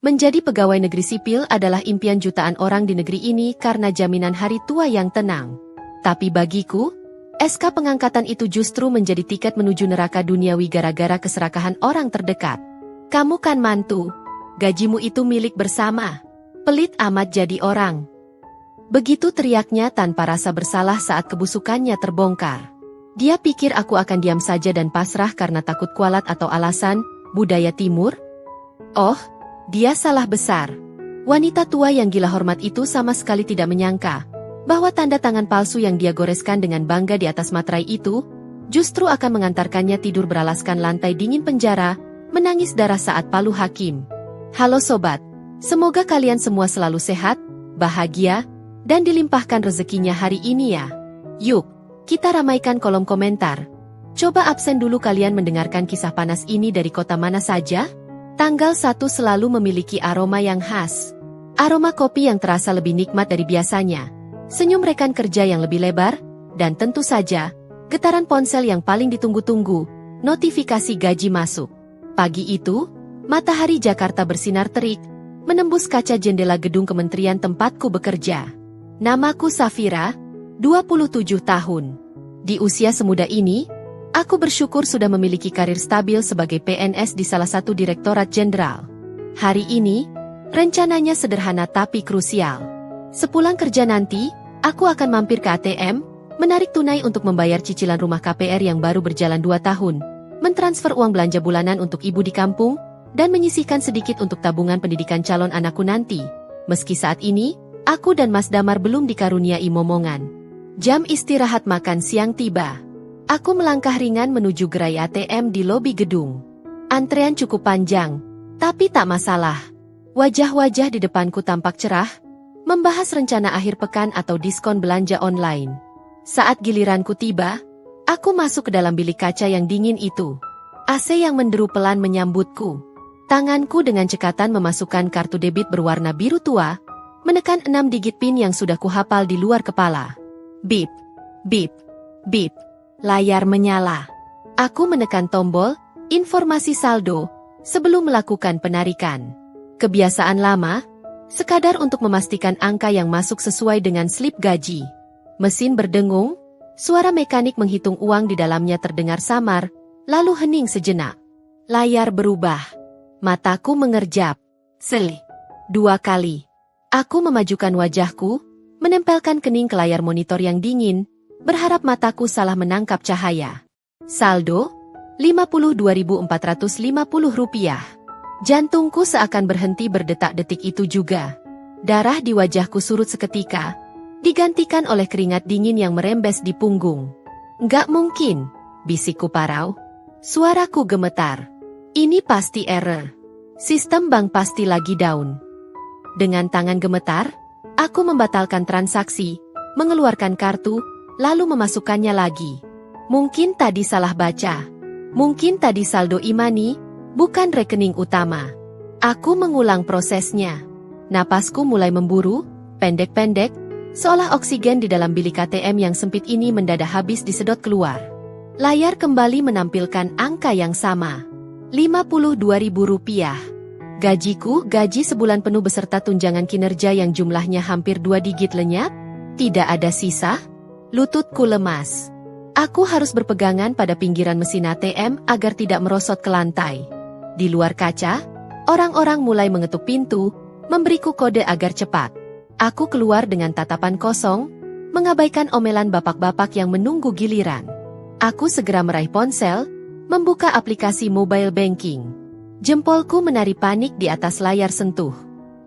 Menjadi pegawai negeri sipil adalah impian jutaan orang di negeri ini karena jaminan hari tua yang tenang. Tapi bagiku, SK pengangkatan itu justru menjadi tiket menuju neraka duniawi gara-gara keserakahan orang terdekat. Kamu kan mantu, gajimu itu milik bersama. Pelit amat jadi orang. Begitu teriaknya tanpa rasa bersalah saat kebusukannya terbongkar. Dia pikir aku akan diam saja dan pasrah karena takut kualat atau alasan budaya timur? Oh, dia salah besar. Wanita tua yang gila hormat itu sama sekali tidak menyangka bahwa tanda tangan palsu yang dia goreskan dengan bangga di atas materai itu justru akan mengantarkannya tidur beralaskan lantai dingin penjara, menangis darah saat palu hakim. Halo sobat, semoga kalian semua selalu sehat, bahagia, dan dilimpahkan rezekinya hari ini ya. Yuk, kita ramaikan kolom komentar. Coba absen dulu kalian mendengarkan kisah panas ini dari kota mana saja? Tanggal 1 selalu memiliki aroma yang khas. Aroma kopi yang terasa lebih nikmat dari biasanya. Senyum rekan kerja yang lebih lebar, dan tentu saja, getaran ponsel yang paling ditunggu-tunggu, notifikasi gaji masuk. Pagi itu, matahari Jakarta bersinar terik, menembus kaca jendela gedung kementerian tempatku bekerja. Namaku Safira, 27 tahun. Di usia semuda ini, aku bersyukur sudah memiliki karir stabil sebagai PNS di salah satu direktorat jenderal. Hari ini, rencananya sederhana tapi krusial. Sepulang kerja nanti, aku akan mampir ke ATM, menarik tunai untuk membayar cicilan rumah KPR yang baru berjalan 2 tahun, mentransfer uang belanja bulanan untuk ibu di kampung, dan menyisihkan sedikit untuk tabungan pendidikan calon anakku nanti. Meski saat ini, aku dan Mas Damar belum dikaruniai momongan. Jam istirahat makan siang tiba. Aku melangkah ringan menuju gerai ATM di lobi gedung. Antrean cukup panjang, tapi tak masalah. Wajah-wajah di depanku tampak cerah, membahas rencana akhir pekan atau diskon belanja online. Saat giliranku tiba, aku masuk ke dalam bilik kaca yang dingin itu. AC yang menderu pelan menyambutku. Tanganku dengan cekatan memasukkan kartu debit berwarna biru tua, menekan 6 digit PIN yang sudah kuhafal di luar kepala. Bip, bip, bip. Layar menyala. Aku menekan tombol, informasi saldo, sebelum melakukan penarikan. Kebiasaan lama, sekadar untuk memastikan angka yang masuk sesuai dengan slip gaji. Mesin berdengung, suara mekanik menghitung uang di dalamnya terdengar samar, lalu hening sejenak. Layar berubah. Mataku mengerjap. Seli. 2 kali. Aku memajukan wajahku, menempelkan kening ke layar monitor yang dingin, berharap mataku salah menangkap cahaya. Saldo, Rp52.450. Jantungku seakan berhenti berdetak-detik itu juga. Darah di wajahku surut seketika, digantikan oleh keringat dingin yang merembes di punggung. Nggak mungkin, bisikku parau. Suaraku gemetar. Ini pasti error. Sistem bank pasti lagi down. Dengan tangan gemetar, aku membatalkan transaksi, mengeluarkan kartu, lalu memasukkannya lagi. Mungkin tadi salah baca. Mungkin tadi saldo e-money, bukan rekening utama. Aku mengulang prosesnya. Napasku mulai memburu, pendek-pendek, seolah oksigen di dalam bilik ATM yang sempit ini mendadak habis disedot keluar. Layar kembali menampilkan angka yang sama. Rp52.000. Gaji sebulan penuh beserta tunjangan kinerja yang jumlahnya hampir 2 digit lenyap? Tidak ada sisa? Lututku lemas. Aku harus berpegangan pada pinggiran mesin ATM agar tidak merosot ke lantai. Di luar kaca, orang-orang mulai mengetuk pintu, memberiku kode agar cepat. Aku keluar dengan tatapan kosong, mengabaikan omelan bapak-bapak yang menunggu giliran. Aku segera meraih ponsel, membuka aplikasi mobile banking. Jempolku menari panik di atas layar sentuh.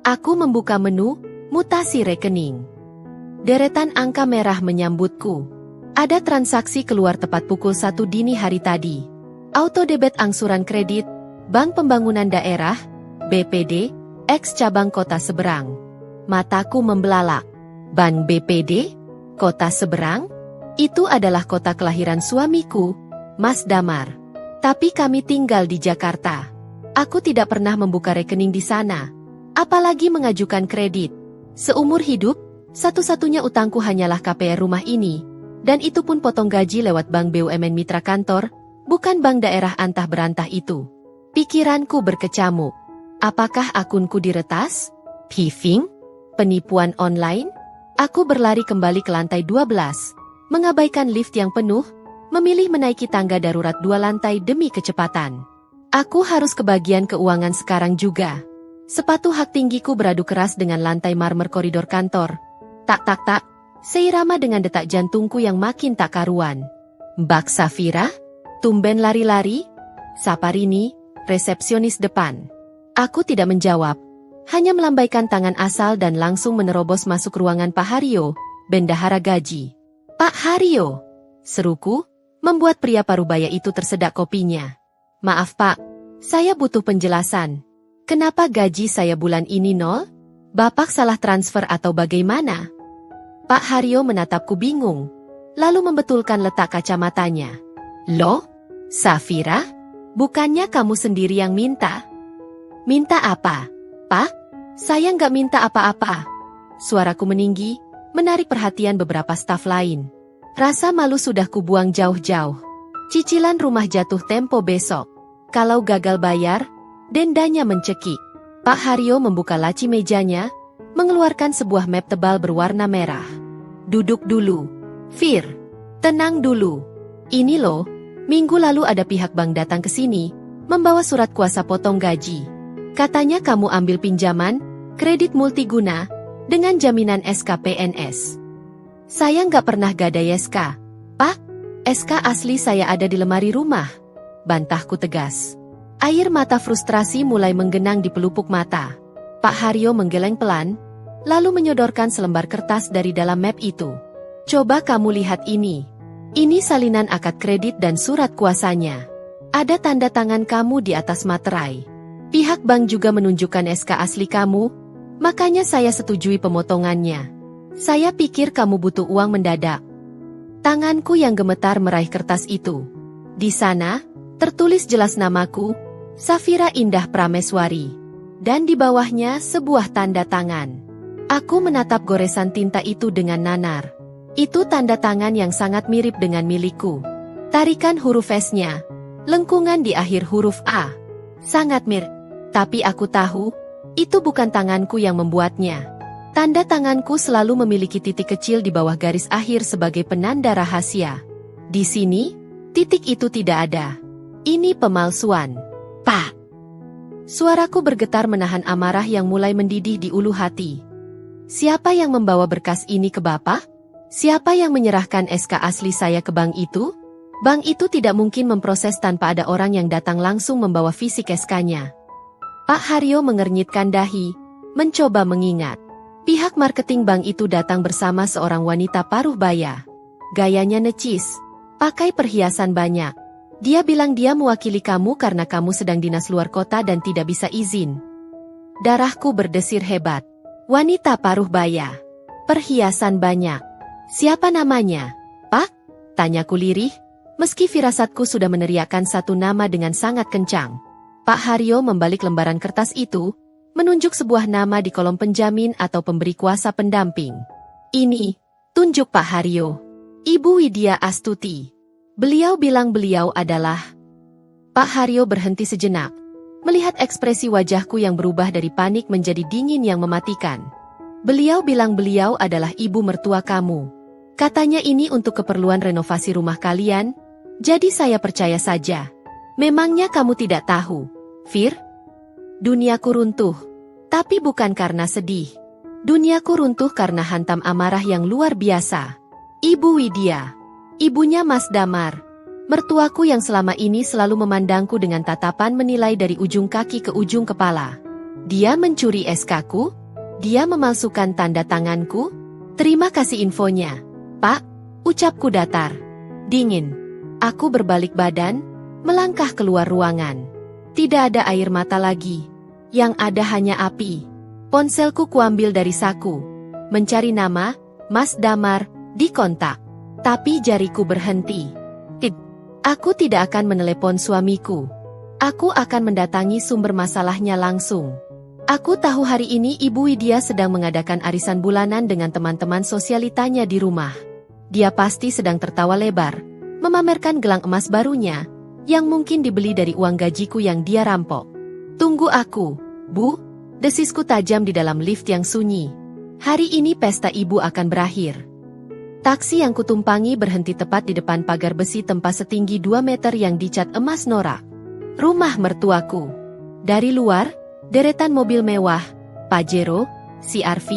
Aku membuka menu, mutasi rekening. Deretan angka merah menyambutku. Ada transaksi keluar tepat pukul 1 dini hari tadi. Auto debit angsuran kredit, Bank Pembangunan Daerah, BPD, ex cabang kota seberang. Mataku membelalak. Bank BPD? Kota seberang? Itu adalah kota kelahiran suamiku, Mas Damar. Tapi kami tinggal di Jakarta. Aku tidak pernah membuka rekening di sana, apalagi mengajukan kredit. Seumur hidup, satu-satunya utangku hanyalah KPR rumah ini, dan itu pun potong gaji lewat bank BUMN mitra kantor, bukan bank daerah antah berantah itu. Pikiranku berkecamuk. Apakah akunku diretas? Phishing? Penipuan online? Aku berlari kembali ke lantai 12, mengabaikan lift yang penuh, memilih menaiki tangga darurat 2 lantai demi kecepatan. Aku harus ke bagian keuangan sekarang juga. Sepatu hak tinggiku beradu keras dengan lantai marmer koridor kantor. Tak tak tak, seirama dengan detak jantungku yang makin tak karuan. Mbak Safira? Tumben lari-lari? Saparini, resepsionis depan. Aku tidak menjawab, hanya melambaikan tangan asal dan langsung menerobos masuk ruangan Pak Haryo, bendahara gaji. Pak Haryo, seruku, membuat pria parubaya itu tersedak kopinya. Maaf Pak, saya butuh penjelasan. Kenapa gaji saya bulan ini nol? Bapak salah transfer atau bagaimana? Pak Haryo menatapku bingung, lalu membetulkan letak kacamatanya. Loh, Safira? Bukannya kamu sendiri yang minta? Minta apa? Pak? Saya nggak minta apa-apa. Suaraku meninggi, menarik perhatian beberapa staf lain. Rasa malu sudah kubuang jauh-jauh. Cicilan rumah jatuh tempo besok. Kalau gagal bayar, dendanya mencekik. Pak Haryo membuka laci mejanya, mengeluarkan sebuah map tebal berwarna merah. Duduk dulu. Fir, tenang dulu. Ini loh, minggu lalu ada pihak bank datang ke sini, membawa surat kuasa potong gaji. Katanya kamu ambil pinjaman, kredit multiguna, dengan jaminan SKPNS. Saya nggak pernah gadai SK. Pak, SK asli saya ada di lemari rumah. Bantahku tegas. Air mata frustrasi mulai menggenang di pelupuk mata. Pak Haryo menggeleng pelan, lalu menyodorkan selembar kertas dari dalam map itu. Coba kamu lihat ini. Ini salinan akad kredit dan surat kuasanya. Ada tanda tangan kamu di atas materai. Pihak bank juga menunjukkan SK asli kamu, makanya saya setujui pemotongannya. Saya pikir kamu butuh uang mendadak. Tanganku yang gemetar meraih kertas itu. Di sana, tertulis jelas namaku, Safira Indah Prameswari. Dan di bawahnya sebuah tanda tangan. Aku menatap goresan tinta itu dengan nanar. Itu tanda tangan yang sangat mirip dengan milikku. Tarikan huruf S-nya, lengkungan di akhir huruf A. Sangat mirip. Tapi aku tahu, itu bukan tanganku yang membuatnya. Tanda tanganku selalu memiliki titik kecil di bawah garis akhir sebagai penanda rahasia. Di sini, titik itu tidak ada. Ini pemalsuan. Pak! Suaraku bergetar menahan amarah yang mulai mendidih di ulu hati. Siapa yang membawa berkas ini ke Bapak? Siapa yang menyerahkan SK asli saya ke bank itu? Bank itu tidak mungkin memproses tanpa ada orang yang datang langsung membawa fisik SK-nya. Pak Haryo mengernyitkan dahi, mencoba mengingat. Pihak marketing bank itu datang bersama seorang wanita paruh baya. Gayanya necis, pakai perhiasan banyak. Dia bilang dia mewakili kamu karena kamu sedang dinas luar kota dan tidak bisa izin. Darahku berdesir hebat. Wanita paruh baya. Perhiasan banyak. Siapa namanya? Pak? Tanyaku lirih, meski firasatku sudah meneriakkan satu nama dengan sangat kencang. Pak Haryo membalik lembaran kertas itu, menunjuk sebuah nama di kolom penjamin atau pemberi kuasa pendamping. Ini, tunjuk Pak Haryo. Ibu Widya Astuti. Beliau bilang beliau adalah... Pak Haryo berhenti sejenak, melihat ekspresi wajahku yang berubah dari panik menjadi dingin yang mematikan. Beliau bilang beliau adalah ibu mertua kamu. Katanya ini untuk keperluan renovasi rumah kalian, jadi saya percaya saja. Memangnya kamu tidak tahu, Fir? Duniaku runtuh. Tapi bukan karena sedih. Duniaku runtuh karena hantam amarah yang luar biasa. Ibu Widya. Ibunya Mas Damar. Mertuaku yang selama ini selalu memandangku dengan tatapan menilai dari ujung kaki ke ujung kepala. Dia mencuri SK-ku? Dia memalsukan tanda tanganku? Terima kasih infonya, Pak. Ucapku datar. Dingin. Aku berbalik badan, melangkah keluar ruangan. Tidak ada air mata lagi. Yang ada hanya api. Ponselku kuambil dari saku. Mencari nama, Mas Damar, di kontak. Tapi jariku berhenti. Aku tidak akan menelepon suamiku. Aku akan mendatangi sumber masalahnya langsung. Aku tahu hari ini Ibu Widya sedang mengadakan arisan bulanan dengan teman-teman sosialitanya di rumah. Dia pasti sedang tertawa lebar, memamerkan gelang emas barunya, yang mungkin dibeli dari uang gajiku yang dia rampok. Tunggu aku, Bu, desisku tajam di dalam lift yang sunyi. Hari ini pesta ibu akan berakhir. Taksi yang kutumpangi berhenti tepat di depan pagar besi tempat setinggi 2 meter yang dicat emas norak. Rumah mertuaku. Dari luar, deretan mobil mewah, Pajero, CR-V,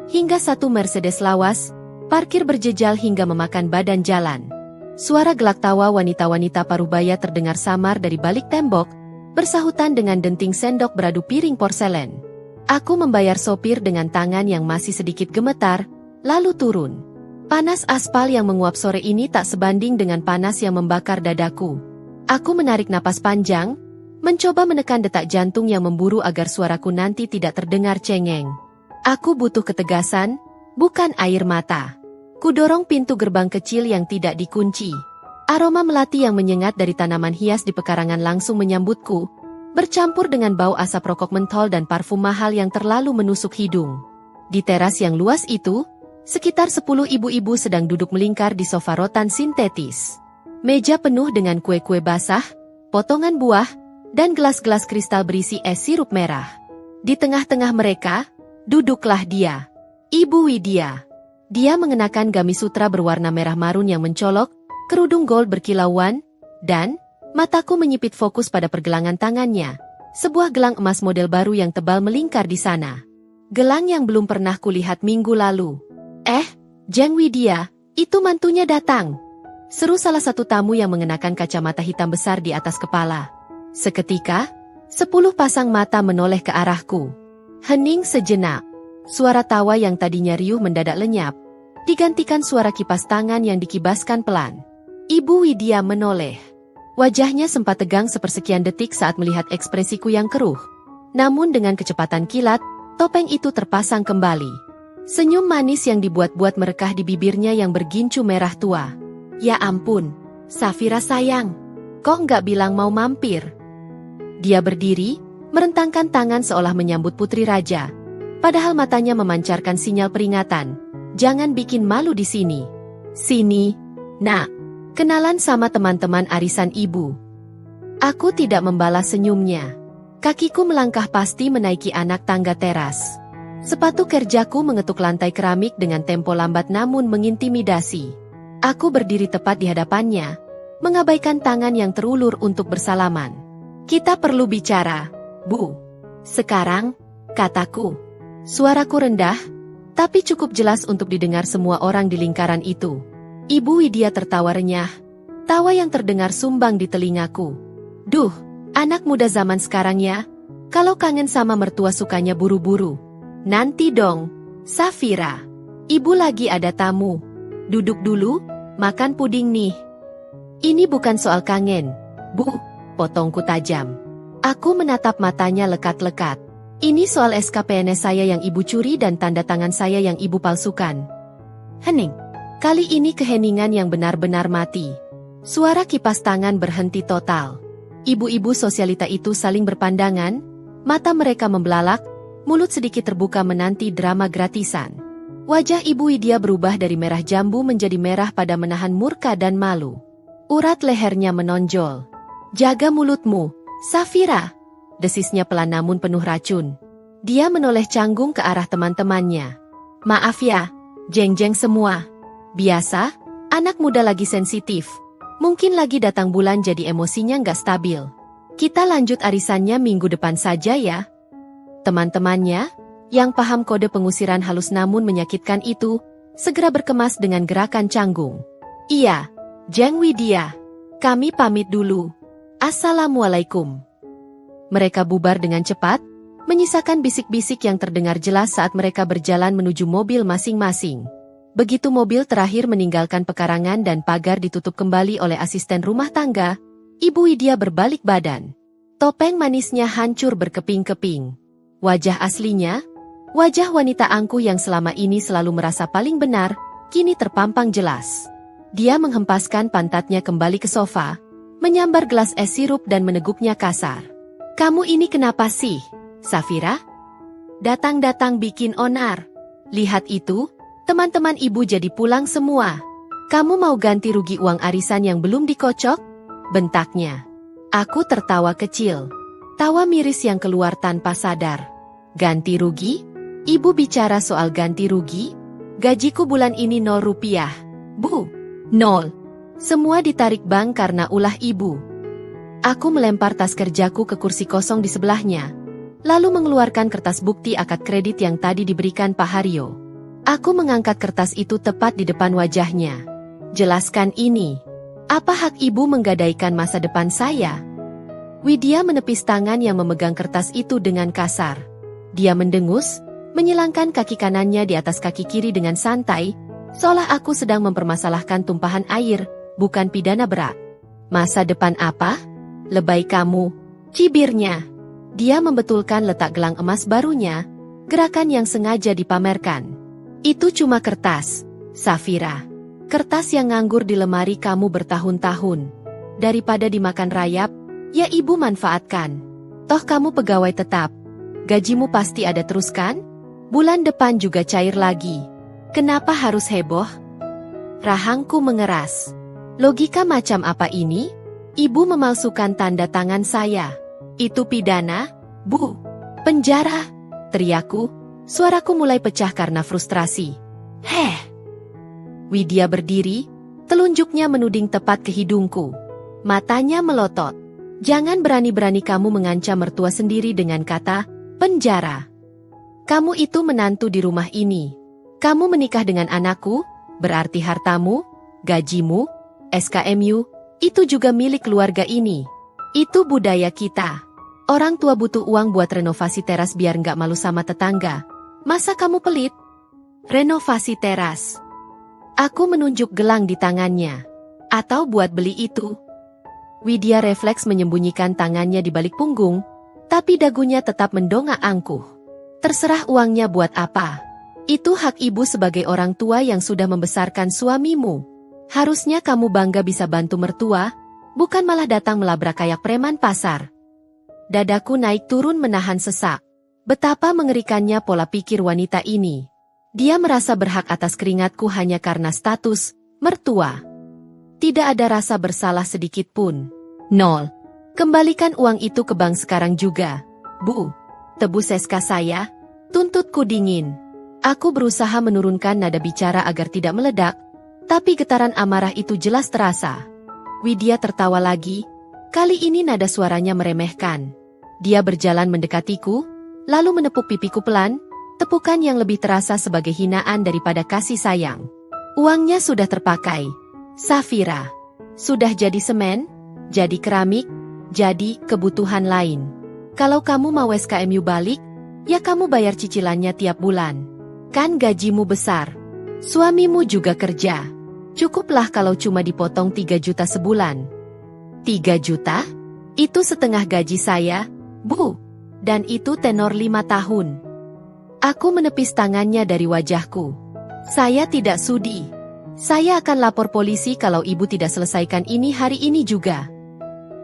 hingga satu Mercedes lawas, parkir berjejal hingga memakan badan jalan. Suara gelak tawa wanita-wanita parubaya terdengar samar dari balik tembok, bersahutan dengan denting sendok beradu piring porselen. Aku membayar sopir dengan tangan yang masih sedikit gemetar, lalu turun. Panas aspal yang menguap sore ini tak sebanding dengan panas yang membakar dadaku. Aku menarik napas panjang, mencoba menekan detak jantung yang memburu agar suaraku nanti tidak terdengar cengeng. Aku butuh ketegasan, bukan air mata. Kudorong pintu gerbang kecil yang tidak dikunci. Aroma melati yang menyengat dari tanaman hias di pekarangan langsung menyambutku, bercampur dengan bau asap rokok mentol dan parfum mahal yang terlalu menusuk hidung. Di teras yang luas itu, sekitar 10 ibu-ibu sedang duduk melingkar di sofa rotan sintetis. Meja penuh dengan kue-kue basah, potongan buah, dan gelas-gelas kristal berisi es sirup merah. Di tengah-tengah mereka, duduklah dia. Ibu Widya. Dia mengenakan gamis sutra berwarna merah marun yang mencolok, kerudung gold berkilauan, dan mataku menyipit fokus pada pergelangan tangannya. Sebuah gelang emas model baru yang tebal melingkar di sana. Gelang yang belum pernah kulihat minggu lalu. Jeng Widya, itu mantunya datang. Seru salah satu tamu yang mengenakan kacamata hitam besar di atas kepala. Seketika, 10 pasang mata menoleh ke arahku. Hening sejenak. Suara tawa yang tadinya riuh mendadak lenyap, digantikan suara kipas tangan yang dikibaskan pelan. Ibu Widya menoleh. Wajahnya sempat tegang sepersekian detik saat melihat ekspresiku yang keruh. Namun dengan kecepatan kilat, topeng itu terpasang kembali. Senyum manis yang dibuat-buat merekah di bibirnya yang bergincu merah tua. Ya ampun, Safira sayang, kok nggak bilang mau mampir? Dia berdiri, merentangkan tangan seolah menyambut putri raja. Padahal matanya memancarkan sinyal peringatan. Jangan bikin malu di sini. Sini, nak. Kenalan sama teman-teman arisan ibu. Aku tidak membalas senyumnya. Kakiku melangkah pasti menaiki anak tangga teras. Sepatu kerjaku mengetuk lantai keramik dengan tempo lambat namun mengintimidasi. Aku berdiri tepat di hadapannya, mengabaikan tangan yang terulur untuk bersalaman. Kita perlu bicara, Bu. Sekarang, kataku. Suaraku rendah, tapi cukup jelas untuk didengar semua orang di lingkaran itu. Ibu Widya tertawa renyah, tawa yang terdengar sumbang di telingaku. Duh, anak muda zaman sekarang ya, kalau kangen sama mertua sukanya buru-buru. Nanti dong, Safira. Ibu lagi ada tamu. Duduk dulu, makan puding nih. Ini bukan soal kangen, Bu, potongku tajam. Aku menatap matanya lekat-lekat. Ini soal SKPNS saya yang ibu curi dan tanda tangan saya yang ibu palsukan. Hening. Kali ini keheningan yang benar-benar mati. Suara kipas tangan berhenti total. Ibu-ibu sosialita itu saling berpandangan, mata mereka membelalak, mulut sedikit terbuka menanti drama gratisan. Wajah Ibu Widya berubah dari merah jambu menjadi merah pada menahan murka dan malu. Urat lehernya menonjol. Jaga mulutmu, Safira, desisnya pelan namun penuh racun. Dia menoleh canggung ke arah teman-temannya. Maaf ya, jeng-jeng semua. Biasa, anak muda lagi sensitif. Mungkin lagi datang bulan jadi emosinya nggak stabil. Kita lanjut arisannya minggu depan saja ya. Teman-temannya, yang paham kode pengusiran halus namun menyakitkan itu, segera berkemas dengan gerakan canggung. Iya, Jeng Widya. Kami pamit dulu. Assalamualaikum. Mereka bubar dengan cepat, menyisakan bisik-bisik yang terdengar jelas saat mereka berjalan menuju mobil masing-masing. Begitu mobil terakhir meninggalkan pekarangan dan pagar ditutup kembali oleh asisten rumah tangga, Ibu Widya berbalik badan. Topeng manisnya hancur berkeping-keping. Wajah aslinya, wajah wanita angkuh yang selama ini selalu merasa paling benar, kini terpampang jelas. Dia menghempaskan pantatnya kembali ke sofa, menyambar gelas es sirup dan meneguknya kasar. Kamu ini kenapa sih, Safira? Datang-datang bikin onar. Lihat itu, teman-teman ibu jadi pulang semua. Kamu mau ganti rugi uang arisan yang belum dikocok? Bentaknya. Aku tertawa kecil. Tawa miris yang keluar tanpa sadar. Ganti rugi? Ibu bicara soal ganti rugi? Gajiku bulan ini 0 rupiah. Bu, 0. Semua ditarik bank karena ulah ibu. Aku melempar tas kerjaku ke kursi kosong di sebelahnya, lalu mengeluarkan kertas bukti akad kredit yang tadi diberikan Pak Haryo. Aku mengangkat kertas itu tepat di depan wajahnya. Jelaskan ini. Apa hak ibu menggadaikan masa depan saya? Widya menepis tangan yang memegang kertas itu dengan kasar. Dia mendengus, menyilangkan kaki kanannya di atas kaki kiri dengan santai, seolah aku sedang mempermasalahkan tumpahan air, bukan pidana berat. Masa depan apa? Lebay kamu, cibirnya. Dia membetulkan letak gelang emas barunya, gerakan yang sengaja dipamerkan. Itu cuma kertas, Safira. Kertas yang nganggur di lemari kamu bertahun-tahun. Daripada dimakan rayap, ya ibu manfaatkan. Toh kamu pegawai tetap. Gajimu pasti ada terus kan? Bulan depan juga cair lagi. Kenapa harus heboh? Rahangku mengeras. Logika macam apa ini? Ibu memalsukan tanda tangan saya. Itu pidana, Bu. Penjara, teriakku. Suaraku mulai pecah karena frustrasi. Heh. Widya berdiri, telunjuknya menuding tepat ke hidungku. Matanya melotot. Jangan berani-berani kamu mengancam mertua sendiri dengan kata penjara. Kamu itu menantu di rumah ini. Kamu menikah dengan anakku, berarti hartamu, gajimu, SKMU, itu juga milik keluarga ini. Itu budaya kita. Orang tua butuh uang buat renovasi teras biar nggak malu sama tetangga. Masa kamu pelit? Renovasi teras. Aku menunjuk gelang di tangannya. Atau buat beli itu. Widya refleks menyembunyikan tangannya di balik punggung, tapi dagunya tetap mendongak angkuh. Terserah uangnya buat apa. Itu hak ibu sebagai orang tua yang sudah membesarkan suamimu. Harusnya kamu bangga bisa bantu mertua, bukan malah datang melabrak kayak preman pasar. Dadaku naik turun menahan sesak. Betapa mengerikannya pola pikir wanita ini. Dia merasa berhak atas keringatku hanya karena status mertua. Tidak ada rasa bersalah sedikit pun. 0. Kembalikan uang itu ke bank sekarang juga. Bu, tebus SK saya, tuntutku dingin. Aku berusaha menurunkan nada bicara agar tidak meledak, tapi getaran amarah itu jelas terasa. Widya tertawa lagi, kali ini nada suaranya meremehkan. Dia berjalan mendekatiku, lalu menepuk pipiku pelan, tepukan yang lebih terasa sebagai hinaan daripada kasih sayang. Uangnya sudah terpakai. Safira, sudah jadi semen, jadi keramik, jadi kebutuhan lain. Kalau kamu mau SKMU balik, ya kamu bayar cicilannya tiap bulan. Kan gajimu besar. Suamimu juga kerja. Cukuplah kalau cuma dipotong 3 juta sebulan. 3 juta? Itu setengah gaji saya, Bu. Dan itu tenor 5 tahun. Aku menepis tangannya dari wajahku. Saya tidak sudi. Saya akan lapor polisi kalau ibu tidak selesaikan ini hari ini juga.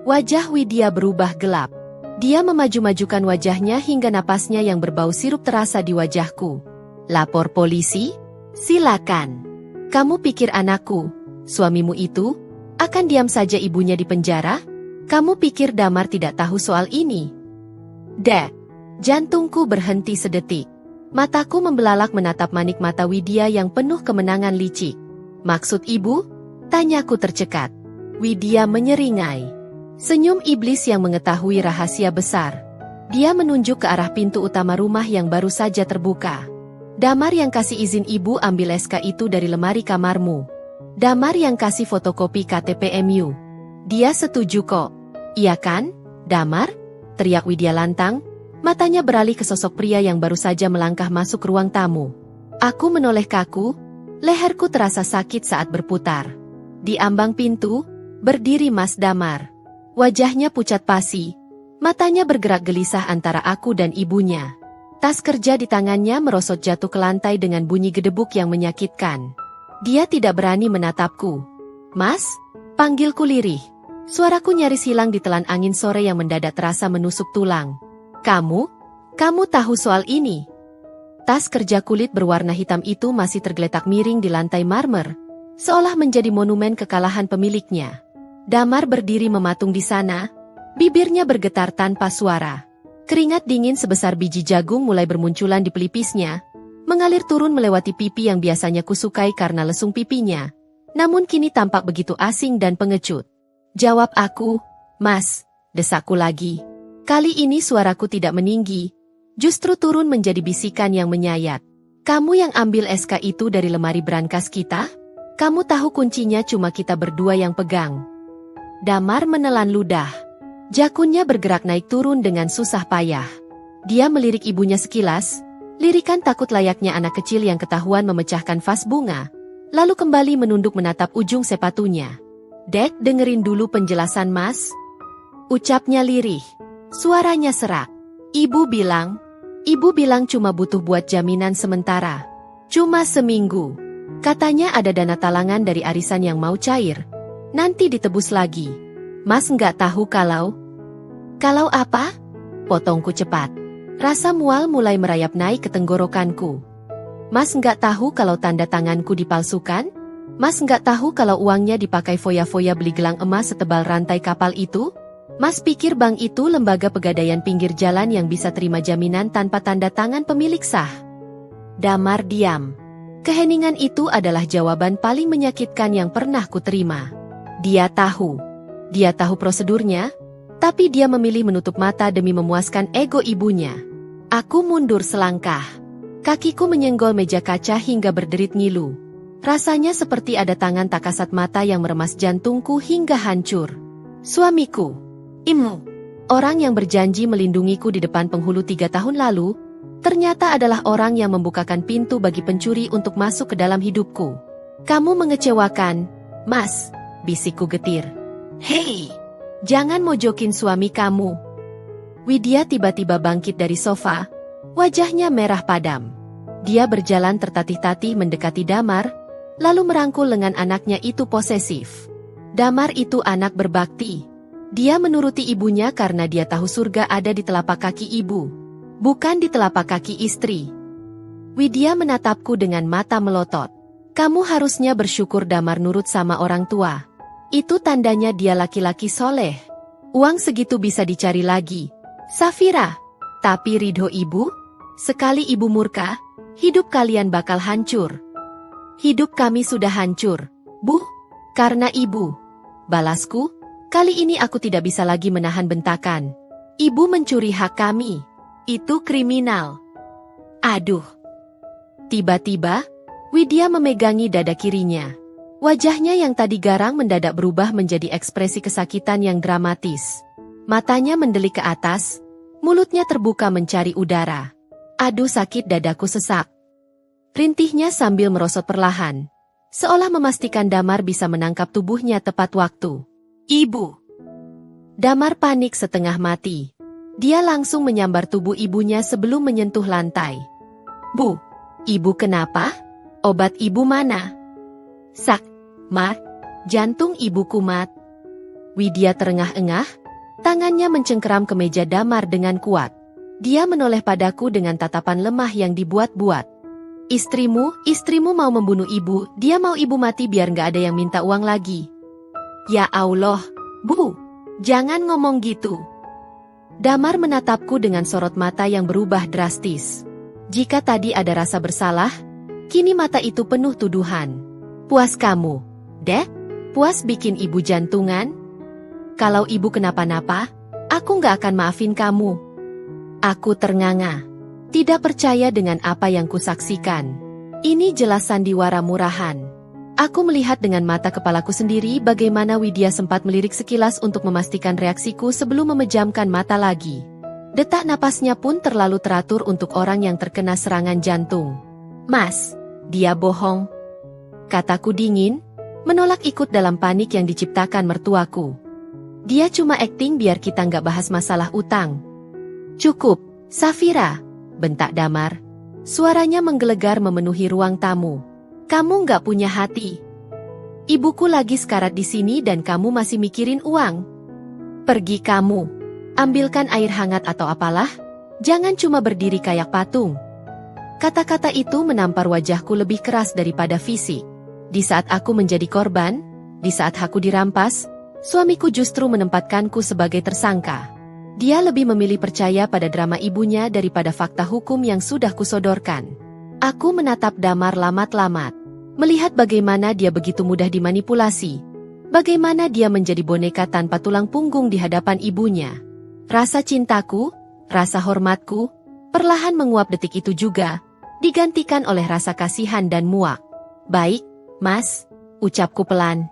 Wajah Widya berubah gelap. Dia memaju-majukan wajahnya hingga napasnya yang berbau sirup terasa di wajahku. Lapor polisi? Silakan. Kamu pikir anakku, suamimu itu, akan diam saja ibunya di penjara? Kamu pikir Damar tidak tahu soal ini? Dek, jantungku berhenti sedetik. Mataku membelalak menatap manik mata Widya yang penuh kemenangan licik. Maksud ibu? Tanyaku tercekat. Widya menyeringai. Senyum iblis yang mengetahui rahasia besar. Dia menunjuk ke arah pintu utama rumah yang baru saja terbuka. Damar yang kasih izin ibu ambil SK itu dari lemari kamarmu. Damar yang kasih fotokopi KTP MU. Dia setuju kok. Iya kan, Damar? Teriak Widya lantang. Matanya beralih ke sosok pria yang baru saja melangkah masuk ruang tamu. Aku menoleh kaku. Leherku terasa sakit saat berputar. Di ambang pintu, berdiri Mas Damar. Wajahnya pucat pasi. Matanya bergerak gelisah antara aku dan ibunya. Tas kerja di tangannya merosot jatuh ke lantai dengan bunyi gedebuk yang menyakitkan. Dia tidak berani menatapku. Mas, panggilku lirih. Suaraku nyaris hilang ditelan angin sore yang mendadak terasa menusuk tulang. Kamu tahu soal ini? Tas kerja kulit berwarna hitam itu masih tergeletak miring di lantai marmer, seolah menjadi monumen kekalahan pemiliknya. Damar berdiri mematung di sana, Bibirnya bergetar tanpa suara. Keringat dingin sebesar biji jagung mulai bermunculan di pelipisnya, mengalir turun melewati pipi yang biasanya kusukai karena lesung pipinya. Namun kini tampak begitu asing dan pengecut. "Jawab aku, Mas," desakku lagi. Kali ini suaraku tidak meninggi, justru turun menjadi bisikan yang menyayat. "Kamu yang ambil SK itu dari lemari brankas kita? Kamu tahu kuncinya cuma kita berdua yang pegang." Damar menelan ludah. Jakunnya bergerak naik turun dengan susah payah. Dia melirik ibunya sekilas, lirikan takut layaknya anak kecil yang ketahuan memecahkan vas bunga, lalu kembali menunduk menatap ujung sepatunya. "Dek, dengerin dulu penjelasan Mas," ucapnya lirih. Suaranya serak. Ibu bilang cuma butuh buat jaminan sementara. Cuma seminggu. Katanya ada dana talangan dari arisan yang mau cair. Nanti ditebus lagi. Mas nggak tahu kalau apa? Potongku cepat. Rasa mual mulai merayap naik ke tenggorokanku. Mas nggak tahu kalau tanda tanganku dipalsukan? Mas nggak tahu kalau uangnya dipakai foya-foya beli gelang emas setebal rantai kapal itu? Mas pikir bank itu lembaga pegadaian pinggir jalan yang bisa terima jaminan tanpa tanda tangan pemilik sah? Damar diam. Keheningan itu adalah jawaban paling menyakitkan yang pernah kuterima. Dia tahu prosedurnya, tapi dia memilih menutup mata demi memuaskan ego ibunya. Aku mundur selangkah. Kakiku menyenggol meja kaca hingga berderit ngilu. Rasanya seperti ada tangan tak kasat mata yang meremas jantungku hingga hancur. Suamiku, Immu, orang yang berjanji melindungiku di depan penghulu 3 tahun lalu, ternyata adalah orang yang membukakan pintu bagi pencuri untuk masuk ke dalam hidupku. "Kamu mengecewakan, Mas," bisikku getir. "Hei, jangan mojokin suami kamu." Widya tiba-tiba bangkit dari sofa, wajahnya merah padam. Dia berjalan tertatih-tatih mendekati Damar, lalu merangkul lengan anaknya itu posesif. Damar itu anak berbakti. Dia menuruti ibunya karena dia tahu surga ada di telapak kaki ibu, bukan di telapak kaki istri. Widya menatapku dengan mata melotot. "Kamu harusnya bersyukur Damar nurut sama orang tua. Itu tandanya dia laki-laki soleh. Uang segitu bisa dicari lagi, Safira. Tapi ridho ibu? Sekali ibu murka, hidup kalian bakal hancur." "Hidup kami sudah hancur, Bu, karena ibu," balasku. Kali ini aku tidak bisa lagi menahan bentakan. "Ibu mencuri hak kami. Itu kriminal." Aduh. Tiba-tiba, Widya memegangi dada kirinya. Wajahnya yang tadi garang mendadak berubah menjadi ekspresi kesakitan yang dramatis. Matanya mendelik ke atas, mulutnya terbuka mencari udara. "Aduh, sakit dadaku," sesak. Rintihnya sambil merosot perlahan, seolah memastikan Damar bisa menangkap tubuhnya tepat waktu. "Ibu!" Damar panik setengah mati. Dia langsung menyambar tubuh ibunya sebelum menyentuh lantai. "Bu, ibu kenapa? Obat ibu mana?" Mat, jantung ibu kumat." Widya terengah-engah, tangannya mencengkeram ke meja Damar dengan kuat. Dia menoleh padaku dengan tatapan lemah yang dibuat-buat. Istrimu mau membunuh ibu, dia mau ibu mati biar nggak ada yang minta uang lagi." "Ya Allah, Bu, jangan ngomong gitu." Damar menatapku dengan sorot mata yang berubah drastis. Jika tadi ada rasa bersalah, kini mata itu penuh tuduhan. "Puas kamu, Dek? Puas bikin ibu jantungan? Kalau ibu kenapa-napa, aku nggak akan maafin kamu." Aku ternganga. Tidak percaya dengan apa yang kusaksikan. Ini jelas sandiwara murahan. Aku melihat dengan mata kepalaku sendiri bagaimana Widya sempat melirik sekilas untuk memastikan reaksiku sebelum memejamkan mata lagi. Detak napasnya pun terlalu teratur untuk orang yang terkena serangan jantung. "Mas, dia bohong," kataku dingin, menolak ikut dalam panik yang diciptakan mertuaku. "Dia cuma akting biar kita nggak bahas masalah utang." "Cukup, Safira," bentak Damar. Suaranya menggelegar memenuhi ruang tamu. "Kamu nggak punya hati. Ibuku lagi sekarat di sini dan kamu masih mikirin uang. Pergi kamu. Ambilkan air hangat atau apalah. Jangan cuma berdiri kayak patung." Kata-kata itu menampar wajahku lebih keras daripada fisik. Di saat aku menjadi korban, di saat aku dirampas, Suamiku justru menempatkanku sebagai tersangka. Dia lebih memilih percaya pada drama ibunya daripada fakta hukum yang sudah kusodorkan. Aku menatap Damar lamat-lamat, melihat bagaimana dia begitu mudah dimanipulasi. Bagaimana dia menjadi boneka tanpa tulang punggung di hadapan ibunya. Rasa cintaku, rasa hormatku, perlahan menguap detik itu juga, digantikan oleh rasa kasihan dan muak. Baik, Mas, ucapku pelan.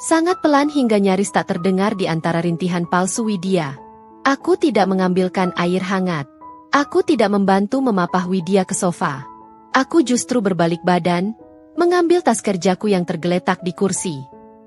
Sangat pelan hingga nyaris tak terdengar di antara rintihan palsu Widya. Aku tidak mengambilkan air hangat. Aku tidak membantu memapah Widya ke sofa. Aku justru berbalik badan, mengambil tas kerjaku yang tergeletak di kursi.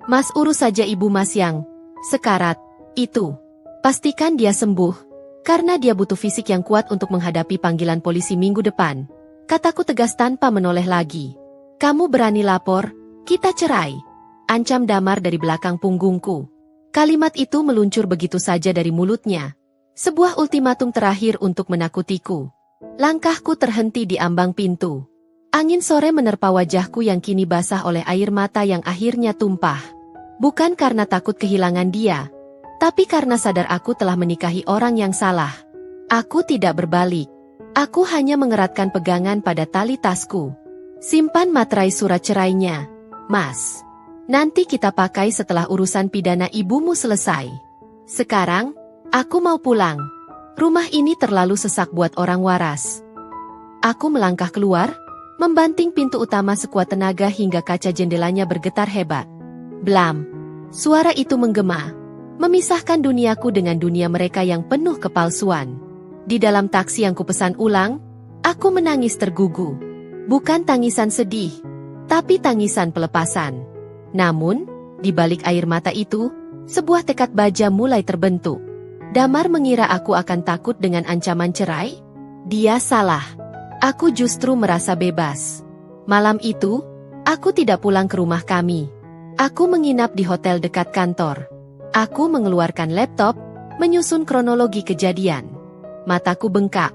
Mas, urus saja ibu Mas yang sekarat itu. Pastikan dia sembuh, karena dia butuh fisik yang kuat untuk menghadapi panggilan polisi minggu depan. Kataku tegas tanpa menoleh lagi. Kamu berani lapor, kita cerai. Ancam Damar dari belakang punggungku. Kalimat itu meluncur begitu saja dari mulutnya. Sebuah ultimatum terakhir untuk menakutiku. Langkahku terhenti di ambang pintu. Angin sore menerpa wajahku yang kini basah oleh air mata yang akhirnya tumpah. Bukan karena takut kehilangan dia, tapi karena sadar aku telah menikahi orang yang salah. Aku tidak berbalik. Aku hanya mengeratkan pegangan pada tali tasku. Simpan materai surat cerainya, Mas. Nanti kita pakai setelah urusan pidana ibumu selesai. Sekarang, aku mau pulang. Rumah ini terlalu sesak buat orang waras. Aku melangkah keluar, membanting pintu utama sekuat tenaga hingga kaca jendelanya bergetar hebat. Blam. Suara itu menggema, memisahkan duniaku dengan dunia mereka yang penuh kepalsuan. Di dalam taksi yang kupesan ulang, aku menangis tergugu. Bukan tangisan sedih, tapi tangisan pelepasan. Namun, di balik air mata itu, sebuah tekad baja mulai terbentuk. Damar mengira aku akan takut dengan ancaman cerai? Dia salah. Aku justru merasa bebas. Malam itu, aku tidak pulang ke rumah kami. Aku menginap di hotel dekat kantor. Aku mengeluarkan laptop, menyusun kronologi kejadian. Mataku bengkak,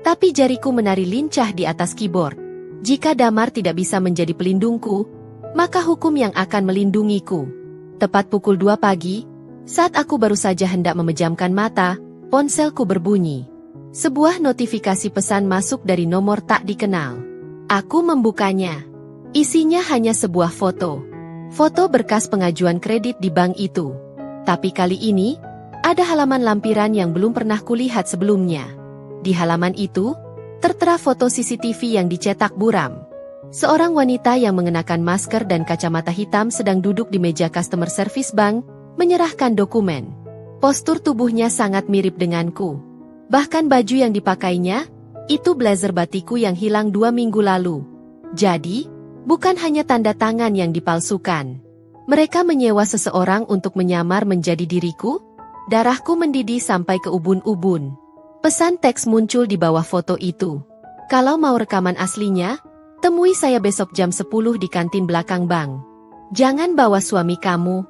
tapi jariku menari lincah di atas keyboard. Jika Damar tidak bisa menjadi pelindungku, maka hukum yang akan melindungiku. Tepat pukul 2 pagi, saat aku baru saja hendak memejamkan mata, ponselku berbunyi. Sebuah notifikasi pesan masuk dari nomor tak dikenal. Aku membukanya. Isinya hanya sebuah foto. Foto berkas pengajuan kredit di bank itu. Tapi kali ini, ada halaman lampiran yang belum pernah kulihat sebelumnya. Di halaman itu, tertera foto CCTV yang dicetak buram. Seorang wanita yang mengenakan masker dan kacamata hitam sedang duduk di meja customer service bank, menyerahkan dokumen. Postur tubuhnya sangat mirip denganku. Bahkan baju yang dipakainya, itu blazer batikku yang hilang 2 minggu lalu. Jadi, bukan hanya tanda tangan yang dipalsukan. Mereka menyewa seseorang untuk menyamar menjadi diriku. Darahku mendidih sampai ke ubun-ubun. Pesan teks muncul di bawah foto itu. Kalau mau rekaman aslinya, temui saya besok jam 10 di kantin belakang bank. Jangan bawa suami kamu.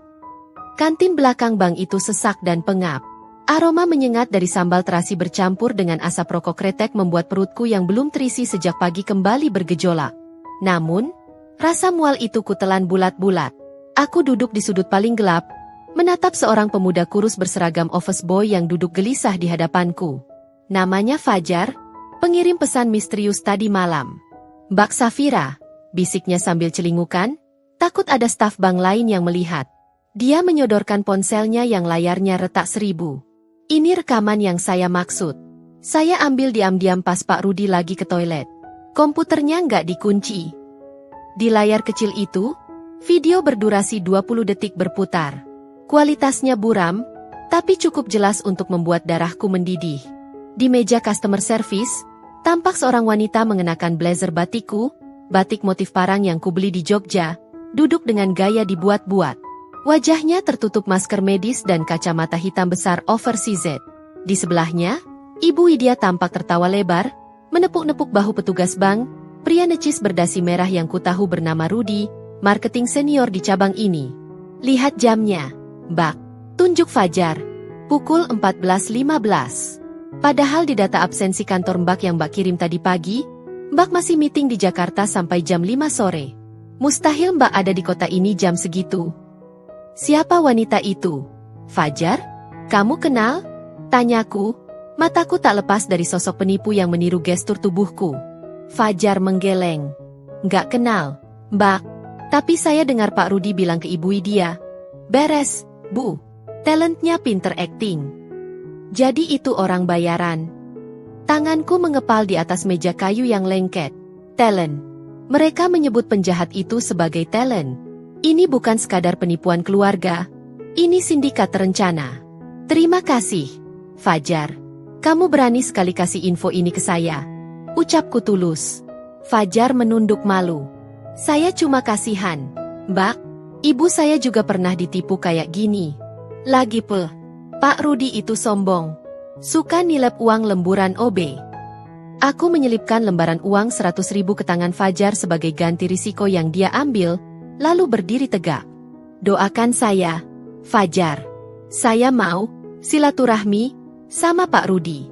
Kantin belakang bank itu sesak dan pengap. Aroma menyengat dari sambal terasi bercampur dengan asap rokok kretek membuat perutku yang belum terisi sejak pagi kembali bergejolak. Namun, rasa mual itu kutelan bulat-bulat. Aku duduk di sudut paling gelap, menatap seorang pemuda kurus berseragam office boy yang duduk gelisah di hadapanku. Namanya Fajar, pengirim pesan misterius tadi malam. Mbak Safira, bisiknya sambil celingukan, takut ada staf bank lain yang melihat. Dia menyodorkan ponselnya yang layarnya retak 1000. Ini rekaman yang saya maksud. Saya ambil diam-diam pas Pak Rudi lagi ke toilet. Komputernya nggak dikunci. Di layar kecil itu, video berdurasi 20 detik berputar. Kualitasnya buram, tapi cukup jelas untuk membuat darahku mendidih. Di meja customer service, tampak seorang wanita mengenakan blazer batikku, batik motif parang yang kubeli di Jogja, duduk dengan gaya dibuat-buat. Wajahnya tertutup masker medis dan kacamata hitam besar oversized. Di sebelahnya, Ibu Widya tampak tertawa lebar, menepuk-nepuk bahu petugas bank, pria necis berdasi merah yang kutahu bernama Rudi, marketing senior di cabang ini. Lihat jamnya, Mbak. Tunjuk Fajar. Pukul 14.15. Padahal di data absensi kantor Mbak yang Mbak kirim tadi pagi, Mbak masih meeting di Jakarta sampai jam 5 sore. Mustahil Mbak ada di kota ini jam segitu. Siapa wanita itu? Fajar? Kamu kenal? Tanyaku. Mataku tak lepas dari sosok penipu yang meniru gestur tubuhku. Fajar menggeleng. Nggak kenal, Mbak. Tapi saya dengar Pak Rudi bilang ke Ibu Widya. Beres, Bu. Talentnya pinter acting. Jadi itu orang bayaran. Tanganku mengepal di atas meja kayu yang lengket. Talent. Mereka menyebut penjahat itu sebagai talent. Ini bukan sekadar penipuan keluarga. Ini sindikat terencana. Terima kasih, Fajar. Kamu berani sekali kasih info ini ke saya. Ucapku tulus. Fajar menunduk malu. Saya cuma kasihan. Mbak, ibu saya juga pernah ditipu kayak gini. Lagi Pak Rudi itu sombong. Suka nilep uang lemburan OB. Aku menyelipkan lembaran uang 100.000 ke tangan Fajar sebagai ganti risiko yang dia ambil, lalu berdiri tegak. Doakan saya, Fajar. Saya mau silaturahmi sama Pak Rudi.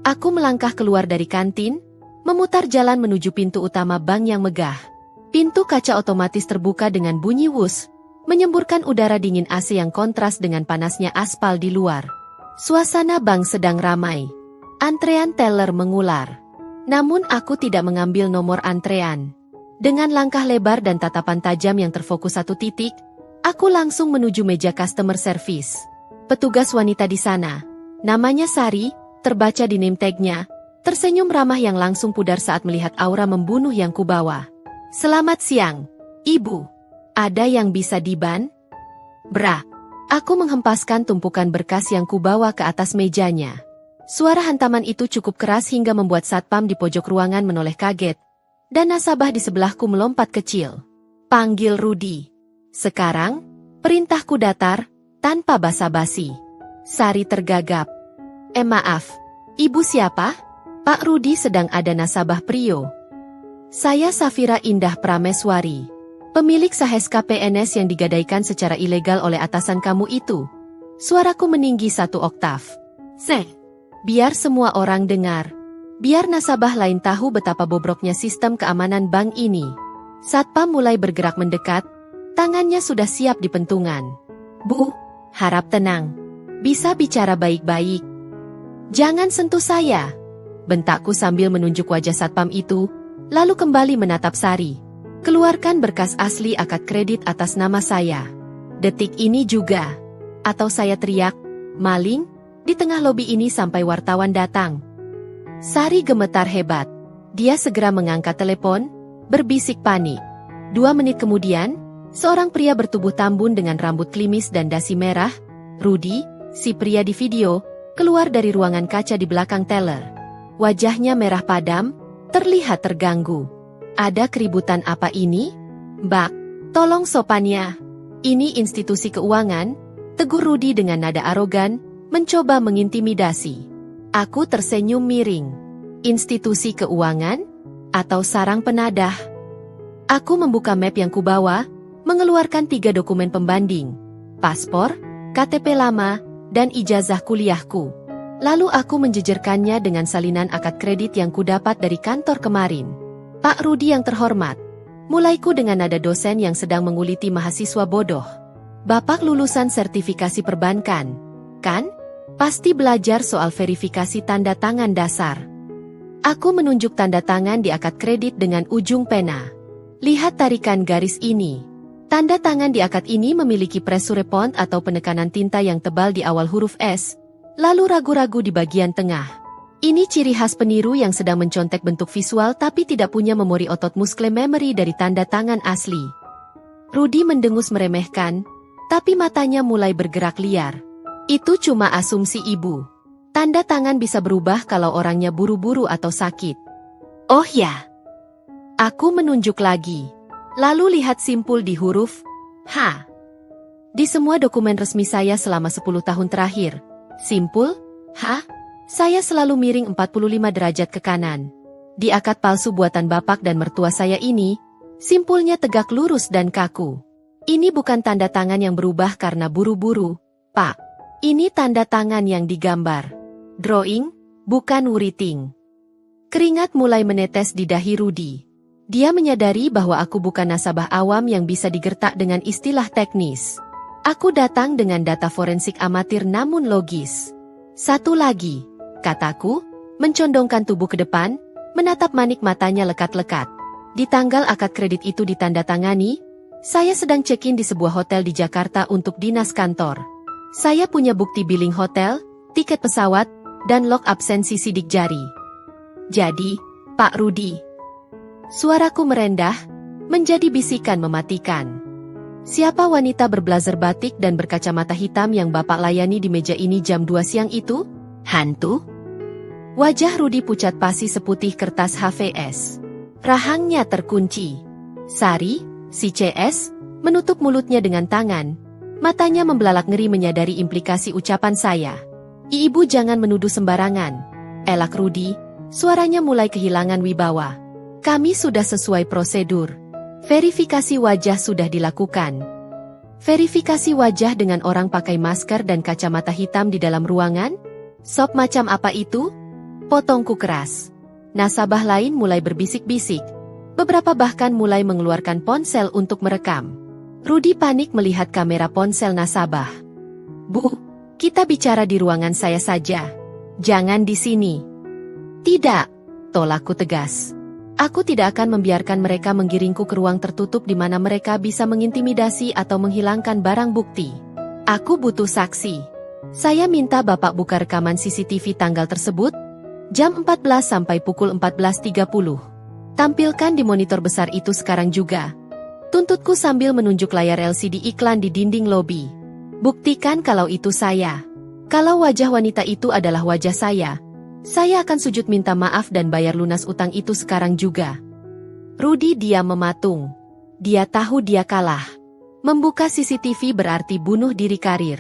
Aku melangkah keluar dari kantin, memutar jalan menuju pintu utama bank yang megah. Pintu kaca otomatis terbuka dengan bunyi wus, menyemburkan udara dingin AC yang kontras dengan panasnya aspal di luar. Suasana bank sedang ramai. Antrean teller mengular. Namun aku tidak mengambil nomor antrean. Dengan langkah lebar dan tatapan tajam yang terfokus satu titik, aku langsung menuju meja customer service. Petugas wanita di sana, namanya Sari, terbaca di name tag-nya, tersenyum ramah yang langsung pudar saat melihat aura membunuh yang kubawa. Selamat siang, Ibu. Ada yang bisa diban? Bra. Aku menghempaskan tumpukan berkas yang kubawa ke atas mejanya. Suara hantaman itu cukup keras hingga membuat satpam di pojok ruangan menoleh kaget, dan nasabah di sebelahku melompat kecil. Panggil Rudi. Sekarang, perintahku datar, tanpa basa-basi. Sari tergagap. Maaf, Ibu siapa? Pak Rudi sedang ada nasabah Prio. Saya Safira Indah Prameswari, pemilik Saheska PNS yang digadaikan secara ilegal oleh atasan kamu itu. Suaraku meninggi 1 oktav. Biar semua orang dengar. Biar nasabah lain tahu betapa bobroknya sistem keamanan bank ini. Satpam mulai bergerak mendekat, tangannya sudah siap di pentungan. Bu, harap tenang. Bisa bicara baik-baik. Jangan sentuh saya, bentakku sambil menunjuk wajah satpam itu, lalu kembali menatap Sari. Keluarkan berkas asli akad kredit atas nama saya. Detik ini juga. Atau saya teriak, maling, di tengah lobi ini sampai wartawan datang. Sari gemetar hebat. Dia segera mengangkat telepon, berbisik panik. 2 menit kemudian, seorang pria bertubuh tambun dengan rambut klimis dan dasi merah, Rudi, si pria di video, keluar dari ruangan kaca di belakang teller. Wajahnya merah padam, terlihat terganggu. Ada keributan apa ini? Mbak, tolong sopannya. Ini institusi keuangan, tegur Rudi dengan nada arogan, mencoba mengintimidasi. Aku tersenyum miring. Institusi keuangan? Atau sarang penadah? Aku membuka map yang kubawa, mengeluarkan 3 dokumen pembanding. Paspor, KTP lama, dan ijazah kuliahku. Lalu aku menjejerkannya dengan salinan akad kredit yang kudapat dari kantor kemarin. Pak Rudi yang terhormat. Mulaiku dengan nada dosen yang sedang menguliti mahasiswa bodoh. Bapak lulusan sertifikasi perbankan, kan? Pasti belajar soal verifikasi tanda tangan dasar. Aku menunjuk tanda tangan di akad kredit dengan ujung pena. Lihat tarikan garis ini. Tanda tangan di akad ini memiliki pressure point atau penekanan tinta yang tebal di awal huruf S, lalu ragu-ragu di bagian tengah. Ini ciri khas peniru yang sedang mencontek bentuk visual tapi tidak punya memori otot muscle memory dari tanda tangan asli. Rudi mendengus meremehkan, tapi matanya mulai bergerak liar. Itu cuma asumsi Ibu. Tanda tangan bisa berubah kalau orangnya buru-buru atau sakit. Oh ya. Aku menunjuk lagi. Lalu lihat simpul di huruf H. Di semua dokumen resmi saya selama 10 tahun terakhir, simpul H, saya selalu miring 45 derajat ke kanan. Di akad palsu buatan bapak dan mertua saya ini, simpulnya tegak lurus dan kaku. Ini bukan tanda tangan yang berubah karena buru-buru, Pak. Ini tanda tangan yang digambar. Drawing, bukan writing. Keringat mulai menetes di dahi Rudi. Dia menyadari bahwa aku bukan nasabah awam yang bisa digertak dengan istilah teknis. Aku datang dengan data forensik amatir namun logis. Satu lagi, kataku, mencondongkan tubuh ke depan, menatap manik matanya lekat-lekat. Di tanggal akad kredit itu ditandatangani, saya sedang check-in di sebuah hotel di Jakarta untuk dinas kantor. Saya punya bukti billing hotel, tiket pesawat, dan log absensi sidik jari. Jadi, Pak Rudi. Suaraku merendah, menjadi bisikan mematikan. Siapa wanita berblazer batik dan berkacamata hitam yang Bapak layani di meja ini jam 2 siang itu? Hantu? Wajah Rudi pucat pasi seputih kertas HVS. Rahangnya terkunci. Sari, si CS, menutup mulutnya dengan tangan. Matanya membelalak ngeri menyadari implikasi ucapan saya. Ibu jangan menuduh sembarangan. Elak Rudi, suaranya mulai kehilangan wibawa. Kami sudah sesuai prosedur. Verifikasi wajah sudah dilakukan. Verifikasi wajah dengan orang pakai masker dan kacamata hitam di dalam ruangan? Sop macam apa itu? Potongku keras. Nasabah lain mulai berbisik-bisik. Beberapa bahkan mulai mengeluarkan ponsel untuk merekam. Rudi panik melihat kamera ponsel nasabah. Bu, kita bicara di ruangan saya saja. Jangan di sini. Tidak, tolakku tegas. Aku tidak akan membiarkan mereka menggiringku ke ruang tertutup di mana mereka bisa mengintimidasi atau menghilangkan barang bukti. Aku butuh saksi. Saya minta Bapak buka rekaman CCTV tanggal tersebut, jam 14 sampai pukul 14.30. Tampilkan di monitor besar itu sekarang juga. Tuntutku sambil menunjuk layar LCD iklan di dinding lobi. Buktikan kalau itu saya. Kalau wajah wanita itu adalah wajah saya akan sujud minta maaf dan bayar lunas utang itu sekarang juga. Rudi diam mematung. Dia tahu dia kalah. Membuka CCTV berarti bunuh diri karir.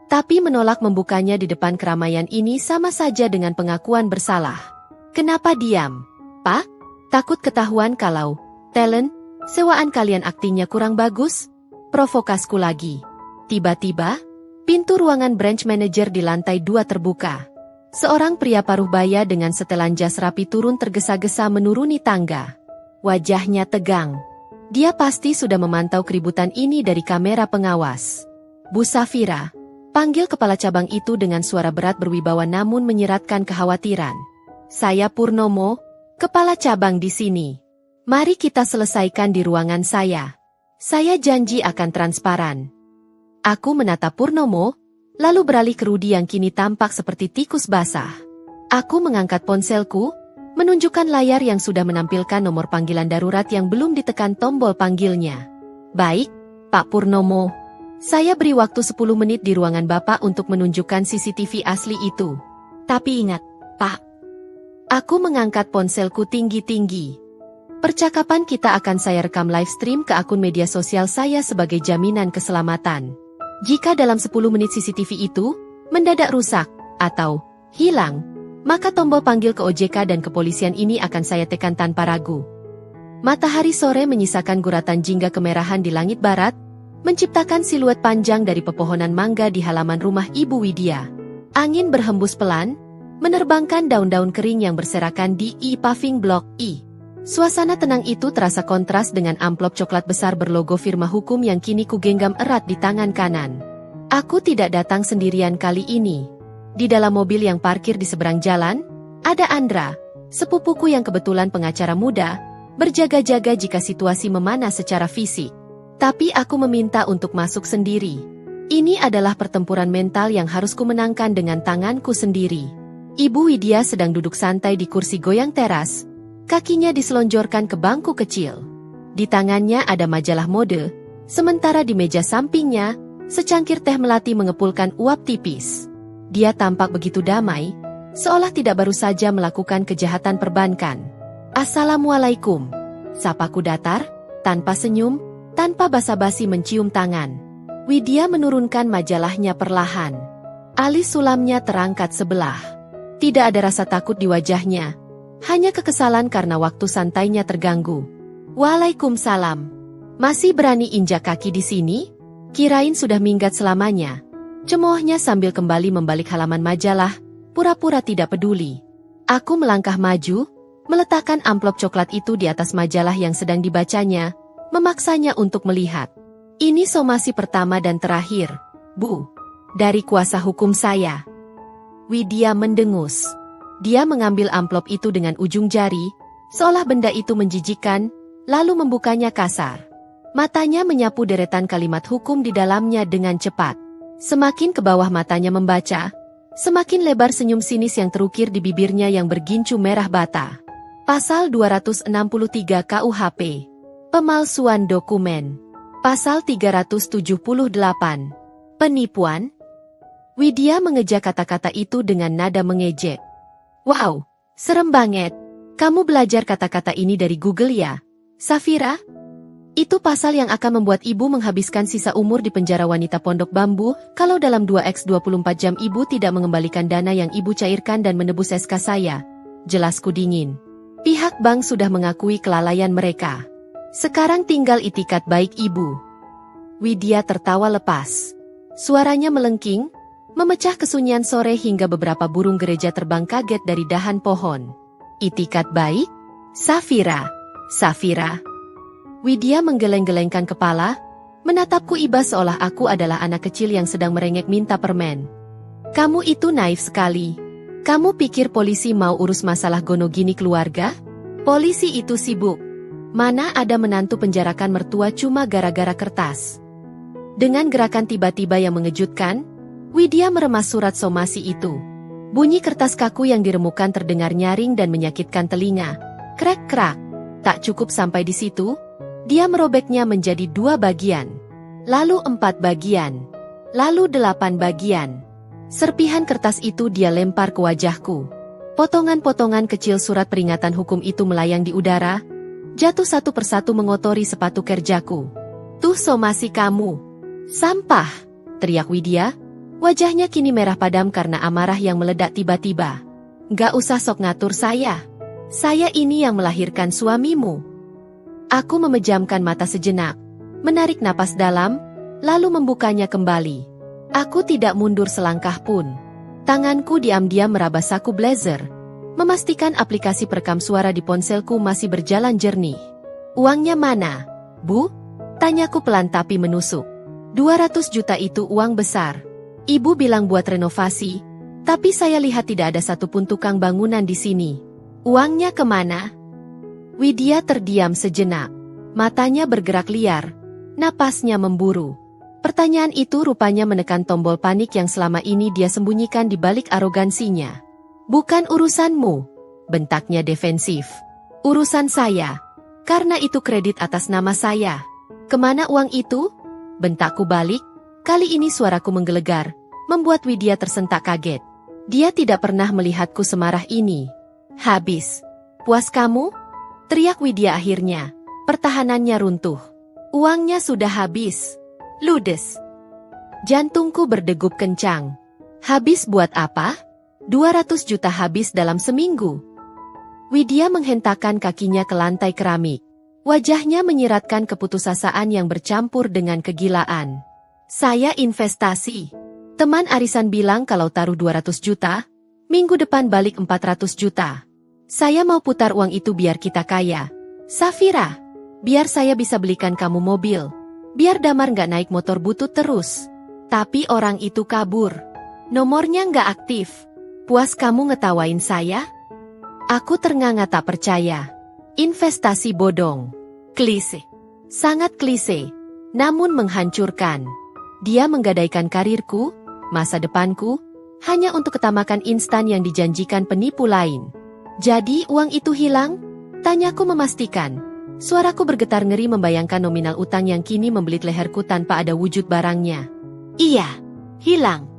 Tapi menolak membukanya di depan keramaian ini sama saja dengan pengakuan bersalah. Kenapa diam? Pak? Takut ketahuan kalau talent, sewaan kalian aktingnya kurang bagus? Provokasku lagi. Tiba-tiba, pintu ruangan branch manager di lantai 2 terbuka. Seorang pria paruh baya dengan setelan jas rapi turun tergesa-gesa menuruni tangga. Wajahnya tegang. Dia pasti sudah memantau keributan ini dari kamera pengawas. Bu Safira, panggil kepala cabang itu dengan suara berat berwibawa namun menyeratkan kekhawatiran. Saya Purnomo, kepala cabang di sini. Mari kita selesaikan di ruangan saya. Saya janji akan transparan. Aku menatap Purnomo, lalu beralih ke Rudi yang kini tampak seperti tikus basah. Aku mengangkat ponselku, menunjukkan layar yang sudah menampilkan nomor panggilan darurat yang belum ditekan tombol panggilnya. Baik, Pak Purnomo. Saya beri waktu 10 menit di ruangan Bapak untuk menunjukkan CCTV asli itu. Tapi ingat, Pak. Aku mengangkat ponselku tinggi-tinggi. Percakapan kita akan saya rekam live stream ke akun media sosial saya sebagai jaminan keselamatan. Jika dalam 10 menit CCTV itu mendadak rusak atau hilang, maka tombol panggil ke OJK dan kepolisian ini akan saya tekan tanpa ragu. Matahari sore menyisakan guratan jingga kemerahan di langit barat, menciptakan siluet panjang dari pepohonan mangga di halaman rumah Ibu Widya. Angin berhembus pelan, menerbangkan daun-daun kering yang berserakan di paving block I. Suasana tenang itu terasa kontras dengan amplop coklat besar berlogo firma hukum yang kini kugenggam erat di tangan kanan. Aku tidak datang sendirian kali ini. Di dalam mobil yang parkir di seberang jalan, ada Andra, sepupuku yang kebetulan pengacara muda, berjaga-jaga jika situasi memanas secara fisik. Tapi aku meminta untuk masuk sendiri. Ini adalah pertempuran mental yang harus kumenangkan dengan tanganku sendiri. Ibu Widya sedang duduk santai di kursi goyang teras. Kakinya diselonjorkan ke bangku kecil. Di tangannya ada majalah mode, sementara di meja sampingnya, secangkir teh melati mengepulkan uap tipis. Dia tampak begitu damai, seolah tidak baru saja melakukan kejahatan perbankan. Assalamualaikum. Sapaku datar, tanpa senyum, tanpa basa-basi mencium tangan. Widya menurunkan majalahnya perlahan. Alis sulamnya terangkat sebelah. Tidak ada rasa takut di wajahnya. Hanya kekesalan karena waktu santainya terganggu. Waalaikumsalam. Masih berani injak kaki di sini? Kirain sudah minggat selamanya. Cemoohnya sambil kembali membalik halaman majalah, pura-pura tidak peduli. Aku melangkah maju, meletakkan amplop coklat itu di atas majalah yang sedang dibacanya, memaksanya untuk melihat. Ini somasi pertama dan terakhir, Bu. Dari kuasa hukum saya. Widya mendengus. Dia mengambil amplop itu dengan ujung jari, seolah benda itu menjijikkan, lalu membukanya kasar. Matanya menyapu deretan kalimat hukum di dalamnya dengan cepat. Semakin ke bawah matanya membaca, semakin lebar senyum sinis yang terukir di bibirnya yang bergincu merah bata. Pasal 263 KUHP. Pemalsuan dokumen. Pasal 378. Penipuan. Widya mengeja kata-kata itu dengan nada mengejek. Wow, serem banget. Kamu belajar kata-kata ini dari Google ya, Safira? Itu pasal yang akan membuat ibu menghabiskan sisa umur di penjara wanita Pondok Bambu kalau dalam 2x24 jam ibu tidak mengembalikan dana yang ibu cairkan dan menebus SK saya. Jelasku dingin. Pihak bank sudah mengakui kelalaian mereka. Sekarang tinggal itikat baik ibu. Widya tertawa lepas. Suaranya melengking, memecah kesunyian sore hingga beberapa burung gereja terbang kaget dari dahan pohon. Itikat baik? Safira. Safira. Widya menggeleng-gelengkan kepala, menatapku iba seolah aku adalah anak kecil yang sedang merengek minta permen. Kamu itu naif sekali. Kamu pikir polisi mau urus masalah gonogini keluarga? Polisi itu sibuk. Mana ada menantu penjarakan mertua cuma gara-gara kertas. Dengan gerakan tiba-tiba yang mengejutkan, Widya meremas surat somasi itu. Bunyi kertas kaku yang diremukan terdengar nyaring dan menyakitkan telinga. Krek-krak. Tak cukup sampai di situ, dia merobeknya menjadi 2 bagian. Lalu 4 bagian. Lalu 8 bagian. Serpihan kertas itu dia lempar ke wajahku. Potongan-potongan kecil surat peringatan hukum itu melayang di udara, jatuh satu persatu mengotori sepatu kerjaku. Tuh somasi kamu. Sampah, teriak Widya. Wajahnya kini merah padam karena amarah yang meledak tiba-tiba. Gak usah sok ngatur saya. Saya ini yang melahirkan suamimu. Aku memejamkan mata sejenak, menarik napas dalam, lalu membukanya kembali. Aku tidak mundur selangkah pun. Tanganku diam-diam meraba saku blazer, memastikan aplikasi perekam suara di ponselku masih berjalan jernih. Uangnya mana, Bu? Tanyaku pelan tapi menusuk. 200 juta itu uang besar. Ibu bilang buat renovasi, tapi saya lihat tidak ada satupun tukang bangunan di sini. Uangnya kemana? Widya terdiam sejenak. Matanya bergerak liar. Napasnya memburu. Pertanyaan itu rupanya menekan tombol panik yang selama ini dia sembunyikan di balik arogansinya. Bukan urusanmu, bentaknya defensif. Urusan saya. Karena itu kredit atas nama saya. Kemana uang itu? Bentakku balik. Kali ini suaraku menggelegar, membuat Widya tersentak kaget. Dia tidak pernah melihatku semarah ini. Habis. Puas kamu? Teriak Widya akhirnya. Pertahanannya runtuh. Uangnya sudah habis. Ludes. Jantungku berdegup kencang. Habis buat apa? 200 juta habis dalam seminggu. Widya menghentakkan kakinya ke lantai keramik. Wajahnya menyiratkan keputusasaan yang bercampur dengan kegilaan. Saya investasi. Teman arisan bilang kalau taruh 200 juta, minggu depan balik 400 juta. Saya mau putar uang itu biar kita kaya. Safira, biar saya bisa belikan kamu mobil. Biar Damar nggak naik motor butut terus. Tapi orang itu kabur. Nomornya nggak aktif. Puas kamu ngetawain saya? Aku ternganga tak percaya. Investasi bodong. Klise. Sangat klise. Namun menghancurkan. Dia menggadaikan karirku, masa depanku, hanya untuk ketamakan instan yang dijanjikan penipu lain. Jadi uang itu hilang? Tanyaku memastikan. Suaraku bergetar ngeri membayangkan nominal utang yang kini membelit leherku tanpa ada wujud barangnya. Iya, hilang.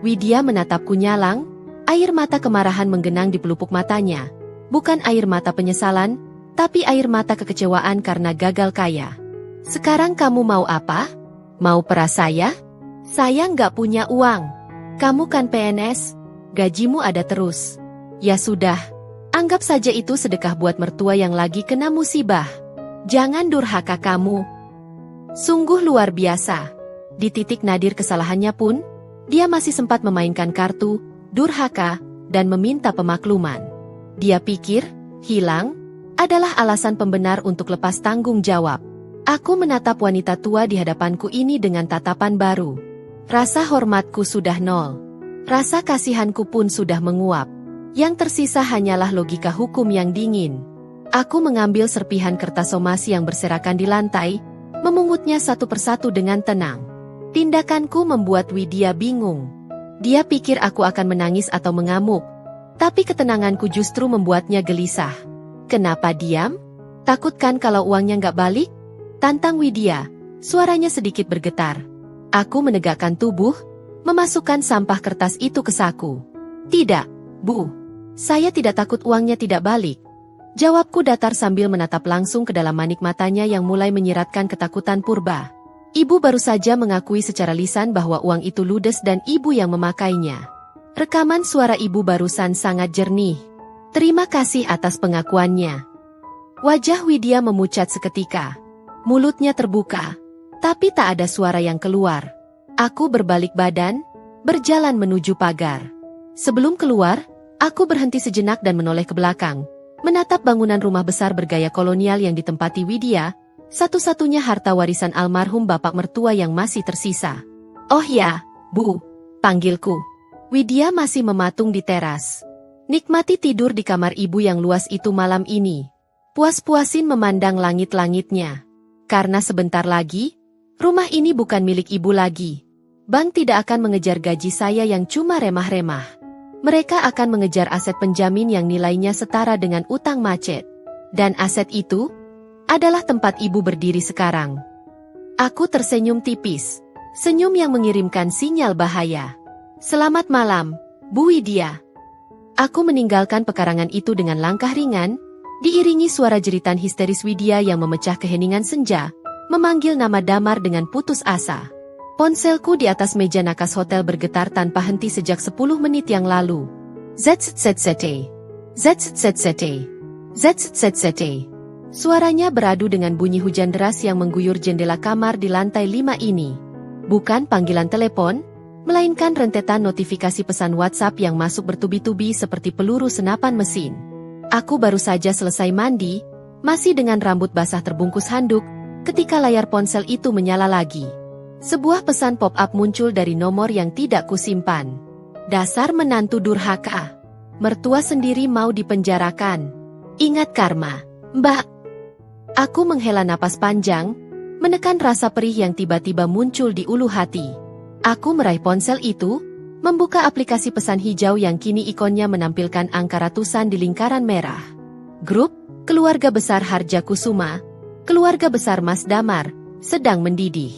Widya menatapku nyalang, air mata kemarahan menggenang di pelupuk matanya. Bukan air mata penyesalan, tapi air mata kekecewaan karena gagal kaya. Sekarang kamu mau apa? Mau peras saya? Saya nggak punya uang. Kamu kan PNS, gajimu ada terus. Ya sudah, anggap saja itu sedekah buat mertua yang lagi kena musibah. Jangan durhaka kamu. Sungguh luar biasa. Di titik nadir kesalahannya pun, dia masih sempat memainkan kartu, durhaka, dan meminta pemakluman. Dia pikir, hilang, adalah alasan pembenar untuk lepas tanggung jawab. Aku menatap wanita tua di hadapanku ini dengan tatapan baru. Rasa hormatku sudah nol. Rasa kasihanku pun sudah menguap. Yang tersisa hanyalah logika hukum yang dingin. Aku mengambil serpihan kertas somasi yang berserakan di lantai, memungutnya satu persatu dengan tenang. Tindakanku membuat Widya bingung. Dia pikir aku akan menangis atau mengamuk, tapi ketenanganku justru membuatnya gelisah. Kenapa diam? Takut kan kalau uangnya nggak balik? Tantang Widya, suaranya sedikit bergetar. Aku menegakkan tubuh, memasukkan sampah kertas itu ke saku. Tidak, Bu. Saya tidak takut uangnya tidak balik. Jawabku datar sambil menatap langsung ke dalam manik matanya yang mulai menyiratkan ketakutan purba. Ibu baru saja mengakui secara lisan bahwa uang itu ludes dan ibu yang memakainya. Rekaman suara ibu barusan sangat jernih. Terima kasih atas pengakuannya. Wajah Widya memucat seketika. Mulutnya terbuka, tapi tak ada suara yang keluar. Aku berbalik badan, berjalan menuju pagar. Sebelum keluar, aku berhenti sejenak dan menoleh ke belakang, menatap bangunan rumah besar bergaya kolonial yang ditempati Widya, satu-satunya harta warisan almarhum bapak mertua yang masih tersisa. Oh ya, Bu, panggilku. Widya masih mematung di teras. Nikmati tidur di kamar ibu yang luas itu malam ini. Puas-puasin memandang langit-langitnya. Karena sebentar lagi, rumah ini bukan milik ibu lagi. Bank tidak akan mengejar gaji saya yang cuma remah-remah. Mereka akan mengejar aset penjamin yang nilainya setara dengan utang macet. Dan aset itu adalah tempat ibu berdiri sekarang. Aku tersenyum tipis, senyum yang mengirimkan sinyal bahaya. Selamat malam, Bu Widya. Aku meninggalkan pekarangan itu dengan langkah ringan, diiringi suara jeritan histeris Widya yang memecah keheningan senja, memanggil nama Damar dengan putus asa. Ponselku di atas meja nakas hotel bergetar tanpa henti sejak 10 menit yang lalu. ZZZZT. ZZZZT. ZZZZT. Suaranya beradu dengan bunyi hujan deras yang mengguyur jendela kamar di lantai 5 ini. Bukan panggilan telepon, melainkan rentetan notifikasi pesan WhatsApp yang masuk bertubi-tubi seperti peluru senapan mesin. Aku baru saja selesai mandi, masih dengan rambut basah terbungkus handuk, ketika layar ponsel itu menyala lagi. Sebuah pesan pop-up muncul dari nomor yang tidak kusimpan. Dasar menantu durhaka. Mertua sendiri mau dipenjarakan. Ingat karma, Mbak. Aku menghela napas panjang, menekan rasa perih yang tiba-tiba muncul di ulu hati. Aku meraih ponsel itu, membuka aplikasi pesan hijau yang kini ikonnya menampilkan angka ratusan di lingkaran merah. Grup, keluarga besar Harja Kusuma, keluarga besar Mas Damar, sedang mendidih.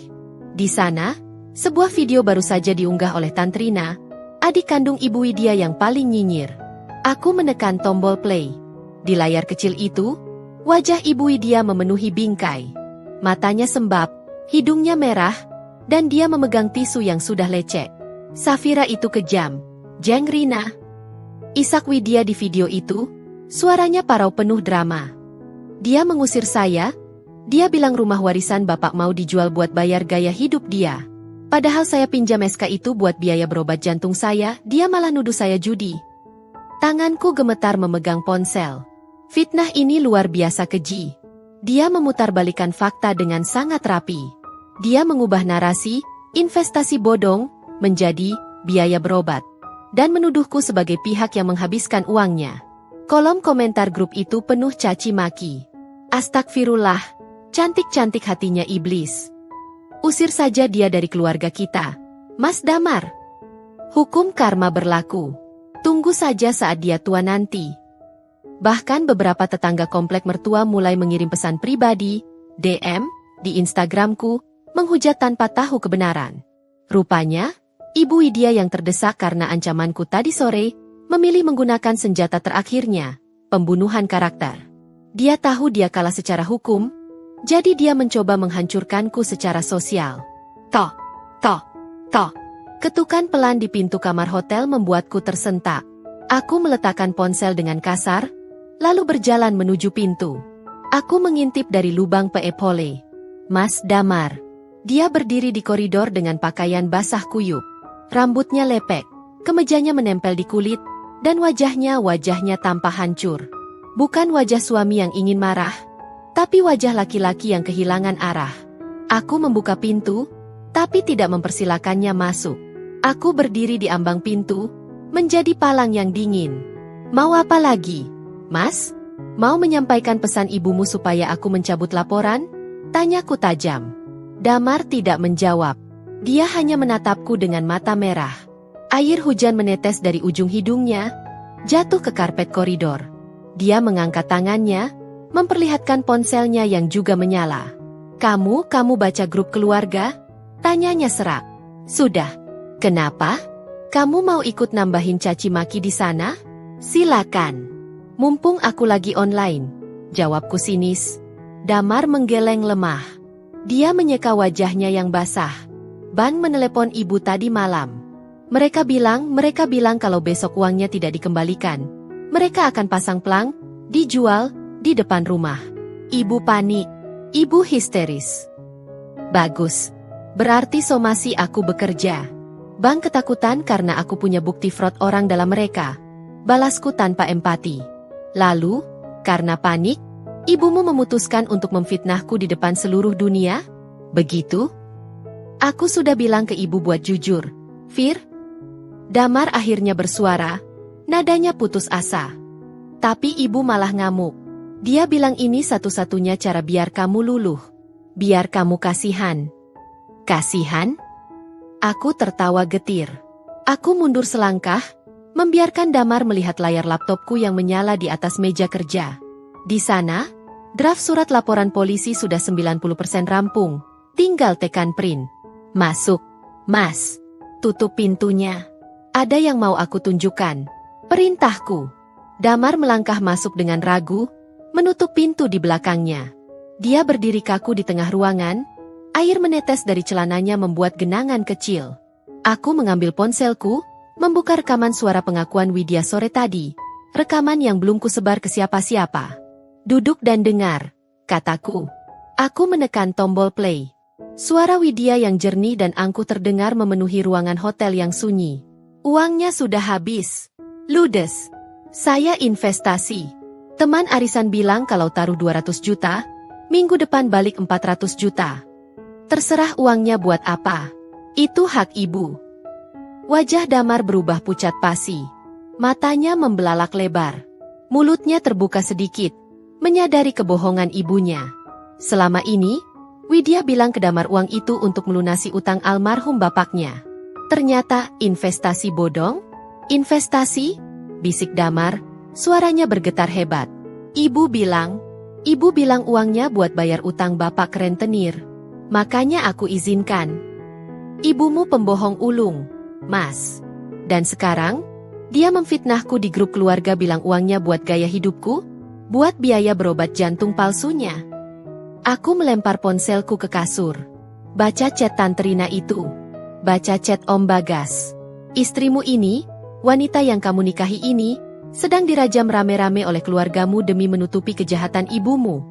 Di sana, sebuah video baru saja diunggah oleh Tantrina, adik kandung Ibu Widya yang paling nyinyir. Aku menekan tombol play. Di layar kecil itu, wajah Ibu Widya memenuhi bingkai. Matanya sembab, hidungnya merah, dan dia memegang tisu yang sudah lecek. Safira itu kejam. Jeng Rina. Isak Widya di video itu, suaranya parau penuh drama. Dia mengusir saya, dia bilang rumah warisan bapak mau dijual buat bayar gaya hidup dia. Padahal saya pinjam SK itu buat biaya berobat jantung saya, dia malah nuduh saya judi. Tanganku gemetar memegang ponsel. Fitnah ini luar biasa keji. Dia memutarbalikkan fakta dengan sangat rapi. Dia mengubah narasi, investasi bodong, menjadi biaya berobat, dan menuduhku sebagai pihak yang menghabiskan uangnya. Kolom komentar grup itu penuh caci maki. Astagfirullah, cantik-cantik hatinya iblis. Usir saja dia dari keluarga kita, Mas Damar. Hukum karma berlaku. Tunggu saja saat dia tua nanti. Bahkan beberapa tetangga komplek mertua mulai mengirim pesan pribadi, DM, di Instagramku, menghujat tanpa tahu kebenaran. Rupanya, Ibu Widya yang terdesak karena ancamanku tadi sore, memilih menggunakan senjata terakhirnya, pembunuhan karakter. Dia tahu dia kalah secara hukum, jadi dia mencoba menghancurkanku secara sosial. Tok, tok, tok. Ketukan pelan di pintu kamar hotel membuatku tersentak. Aku meletakkan ponsel dengan kasar, lalu berjalan menuju pintu. Aku mengintip dari lubang peepole. Mas Damar. Dia berdiri di koridor dengan pakaian basah kuyup. Rambutnya lepek, kemejanya menempel di kulit, dan wajahnya tampak hancur. Bukan wajah suami yang ingin marah, tapi wajah laki-laki yang kehilangan arah. Aku membuka pintu, tapi tidak mempersilakannya masuk. Aku berdiri di ambang pintu, menjadi palang yang dingin. Mau apa lagi, Mas? Mau menyampaikan pesan ibumu supaya aku mencabut laporan? Tanyaku tajam. Damar tidak menjawab. Dia hanya menatapku dengan mata merah. Air hujan menetes dari ujung hidungnya, jatuh ke karpet koridor. Dia mengangkat tangannya, memperlihatkan ponselnya yang juga menyala. Kamu baca grup keluarga? Tanyanya serak. Sudah. Kenapa? Kamu mau ikut nambahin caci maki di sana? Silakan. Mumpung aku lagi online, jawabku sinis. Damar menggeleng lemah. Dia menyeka wajahnya yang basah. Ban menelepon ibu tadi malam. Mereka bilang kalau besok uangnya tidak dikembalikan. Mereka akan pasang pelang, dijual, di depan rumah. Ibu panik. Ibu histeris. Bagus. Berarti somasi aku bekerja. Bank ketakutan karena aku punya bukti fraud orang dalam mereka. Balasku tanpa empati. Lalu, karena panik, ibumu memutuskan untuk memfitnahku di depan seluruh dunia? Begitu? Aku sudah bilang ke ibu buat jujur. Fir? Damar akhirnya bersuara, nadanya putus asa. Tapi ibu malah ngamuk. Dia bilang ini satu-satunya cara biar kamu luluh. Biar kamu kasihan. Kasihan? Aku tertawa getir. Aku mundur selangkah, membiarkan Damar melihat layar laptopku yang menyala di atas meja kerja. Di sana, draft surat laporan polisi sudah 90% rampung. Tinggal tekan print. Masuk, Mas. Tutup pintunya. Ada yang mau aku tunjukkan. Perintahku. Damar melangkah masuk dengan ragu, menutup pintu di belakangnya. Dia berdiri kaku di tengah ruangan, air menetes dari celananya membuat genangan kecil. Aku mengambil ponselku, membuka rekaman suara pengakuan Widya sore tadi, rekaman yang belum kusebar ke siapa-siapa. Duduk dan dengar, kataku. Aku menekan tombol play. Suara Widya yang jernih dan angkuh terdengar memenuhi ruangan hotel yang sunyi. Uangnya sudah habis. Ludes. Saya investasi. Teman arisan bilang kalau taruh 200 juta, minggu depan balik 400 juta. Terserah uangnya buat apa. Itu hak ibu. Wajah Damar berubah pucat pasi. Matanya membelalak lebar. Mulutnya terbuka sedikit, menyadari kebohongan ibunya. Selama ini, Widya bilang ke Damar uang itu untuk melunasi utang almarhum bapaknya. Ternyata investasi bodong? Investasi? Bisik Damar, suaranya bergetar hebat. Ibu bilang uangnya buat bayar utang bapak ke rentenir. Makanya aku izinkan. Ibumu pembohong ulung, Mas. Dan sekarang, dia memfitnahku di grup keluarga bilang uangnya buat gaya hidupku, buat biaya berobat jantung palsunya. Aku melempar ponselku ke kasur. Baca chat Tante Rina itu. Baca chat Om Bagas. Istrimu ini, wanita yang kamu nikahi ini, sedang dirajam rame-rame oleh keluargamu demi menutupi kejahatan ibumu.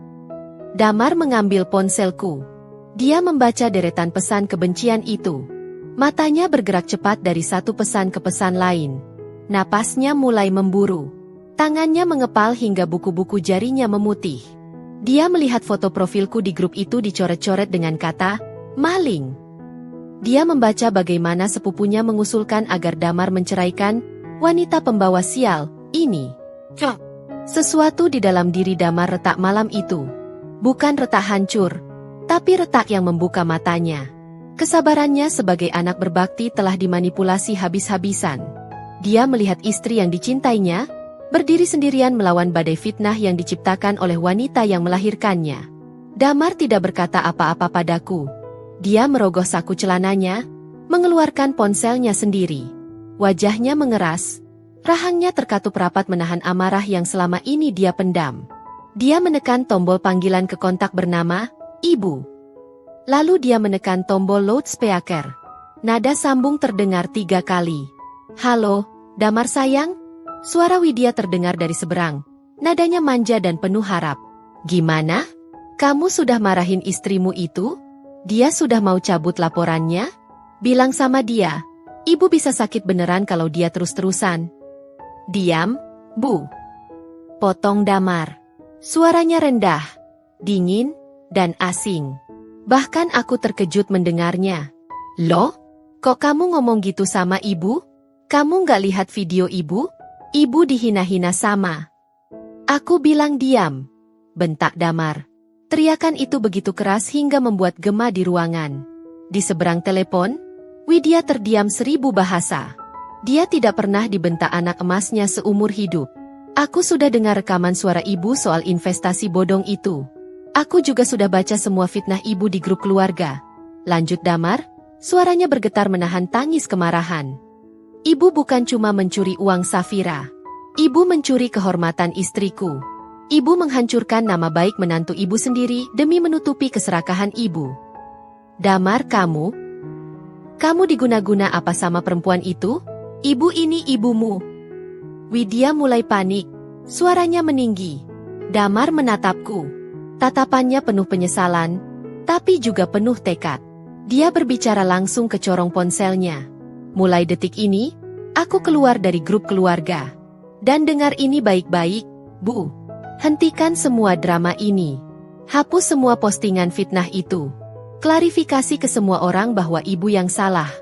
Damar mengambil ponselku. Dia membaca deretan pesan kebencian itu. Matanya bergerak cepat dari satu pesan ke pesan lain. Napasnya mulai memburu. Tangannya mengepal hingga buku-buku jarinya memutih. Dia melihat foto profilku di grup itu dicoret-coret dengan kata, maling. Dia membaca bagaimana sepupunya mengusulkan agar Damar menceraikan wanita pembawa sial ini. Sesuatu di dalam diri Damar retak malam itu. Bukan retak hancur, tapi retak yang membuka matanya. Kesabarannya sebagai anak berbakti telah dimanipulasi habis-habisan. Dia melihat istri yang dicintainya, berdiri sendirian melawan badai fitnah yang diciptakan oleh wanita yang melahirkannya. Damar tidak berkata apa-apa padaku. Dia merogoh saku celananya, mengeluarkan ponselnya sendiri. Wajahnya mengeras, rahangnya terkatup rapat menahan amarah yang selama ini dia pendam. Dia menekan tombol panggilan ke kontak bernama, Ibu. Lalu dia menekan tombol loudspeaker. Nada sambung terdengar 3 kali. Halo, Damar sayang? Suara Widya terdengar dari seberang. Nadanya manja dan penuh harap. Gimana? Kamu sudah marahin istrimu itu? Dia sudah mau cabut laporannya? Bilang sama dia, ibu bisa sakit beneran kalau dia terus-terusan. Diam, Bu. Potong Damar. Suaranya rendah. dingin, dan asing. Bahkan aku terkejut mendengarnya. Loh? Kok kamu ngomong gitu sama ibu? Kamu nggak lihat video ibu? Ibu dihina-hina sama. Aku bilang diam. Bentak Damar. Teriakan itu begitu keras hingga membuat gema di ruangan. Di seberang telepon, Widya terdiam 1000 bahasa. Dia tidak pernah dibentak anak emasnya seumur hidup. Aku sudah dengar rekaman suara ibu soal investasi bodong itu. Aku juga sudah baca semua fitnah ibu di grup keluarga. Lanjut Damar, suaranya bergetar menahan tangis kemarahan. Ibu bukan cuma mencuri uang Safira. Ibu mencuri kehormatan istriku. Ibu menghancurkan nama baik menantu ibu sendiri demi menutupi keserakahan ibu. Damar, kamu diguna-guna apa sama perempuan itu? Ibu ini ibumu. Widya mulai panik. Suaranya meninggi. Damar menatapku. Tatapannya penuh penyesalan, tapi juga penuh tekad. Dia berbicara langsung ke corong ponselnya. Mulai detik ini, aku keluar dari grup keluarga. Dan dengar ini baik-baik, Bu. Hentikan semua drama ini. Hapus semua postingan fitnah itu. Klarifikasi ke semua orang bahwa ibu yang salah.